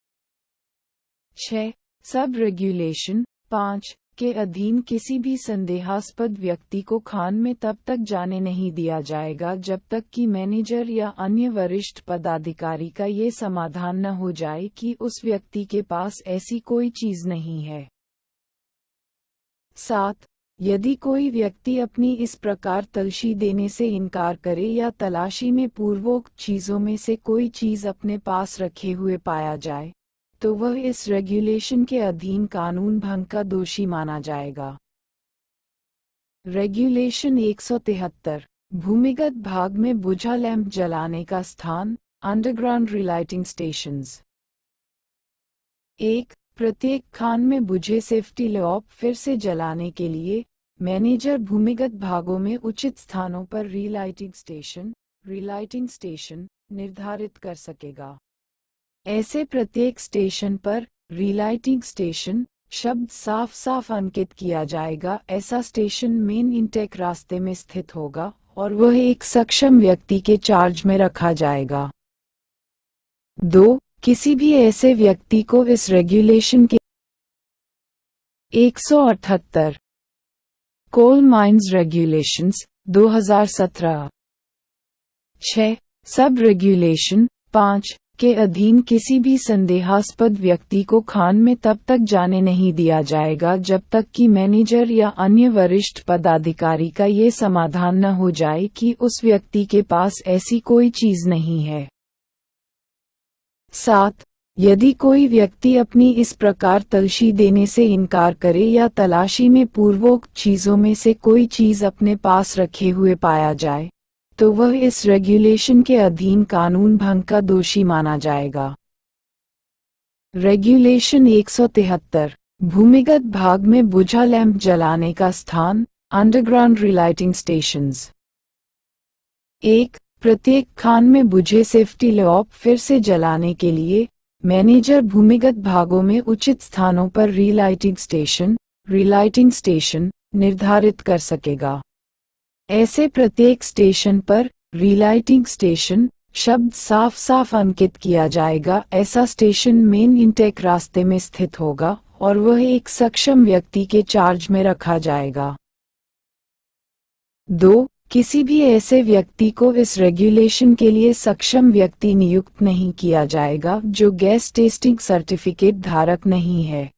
6. सब रेगुलेशन 5 के अधीन किसी भी संदेहास्पद व्यक्ति को खान में तब तक जाने नहीं दिया जाएगा जब तक कि मैनेजर या अन्य वरिष्ठ पदाधिकारी का ये समाधान न हो जाए कि उस व्यक्ति के पास ऐसी कोई चीज नहीं है। 7. यदि कोई व्यक्ति अपनी इस प्रकार तलाशी देने से इनकार करे या तलाशी में पूर्वोक्त चीजों में से कोई चीज अपने पास रखे हुए पाया जाए, तो वह इस रेगुलेशन के अधीन कानून भंग का दोषी माना जाएगा। रेगुलेशन 173 भूमिगत भाग में बुझा लैंप जलाने का स्थान, अंडरग्राउंड रिलाइटिंग स्टेशंस। 1. प्रत्येक खान में बुझे सेफ्टी लैंप फिर से जलाने के लिए मैनेजर भूमिगत भागों में उचित स्थानों पर रिलाइटिंग स्टेशन निर्धारित कर सकेगा। ऐसे प्रत्येक स्टेशन पर रिलाइटिंग स्टेशन शब्द साफ साफ अंकित किया जाएगा। ऐसा स्टेशन मेन इंटेक रास्ते में स्थित होगा और वह एक सक्षम व्यक्ति के चार्ज में रखा जाएगा। 2. किसी भी ऐसे व्यक्ति को इस रेगुलेशन के 178 कोल माइंस रेगुलेशंस 2017 6. सब रेगुलेशन 5 के अधीन किसी भी संदेहास्पद व्यक्ति को खान में तब तक जाने नहीं दिया जाएगा जब तक कि मैनेजर या अन्य वरिष्ठ पदाधिकारी का ये समाधान न हो जाए कि उस व्यक्ति के पास ऐसी कोई चीज नहीं है। 7. यदि कोई व्यक्ति अपनी इस प्रकार तलाशी देने से इनकार करे या तलाशी में पूर्वोक्त चीजों में से कोई चीज अपने पास रखे हुए पाया जाए तो वह इस रेगुलेशन के अधीन कानून भंग का दोषी माना जाएगा। रेगुलेशन 173 भूमिगत भाग में बुझा लैंप जलाने का स्थान, अंडरग्राउंड रिलाइटिंग स्टेशंस। 1. प्रत्येक खान में बुझे सेफ्टी लैंप फिर से जलाने के लिए मैनेजर भूमिगत भागों में उचित स्थानों पर रिलाइटिंग स्टेशन निर्धारित कर सकेगा। ऐसे प्रत्येक स्टेशन पर रिलाइटिंग स्टेशन शब्द साफ साफ अंकित किया जाएगा। ऐसा स्टेशन मेन इंटेक रास्ते में स्थित होगा और वह एक सक्षम व्यक्ति के चार्ज में रखा जाएगा। 2. किसी भी ऐसे व्यक्ति को इस रेगुलेशन के लिए सक्षम व्यक्ति नियुक्त नहीं किया जाएगा जो गैस टेस्टिंग सर्टिफिकेट धारक नहीं है।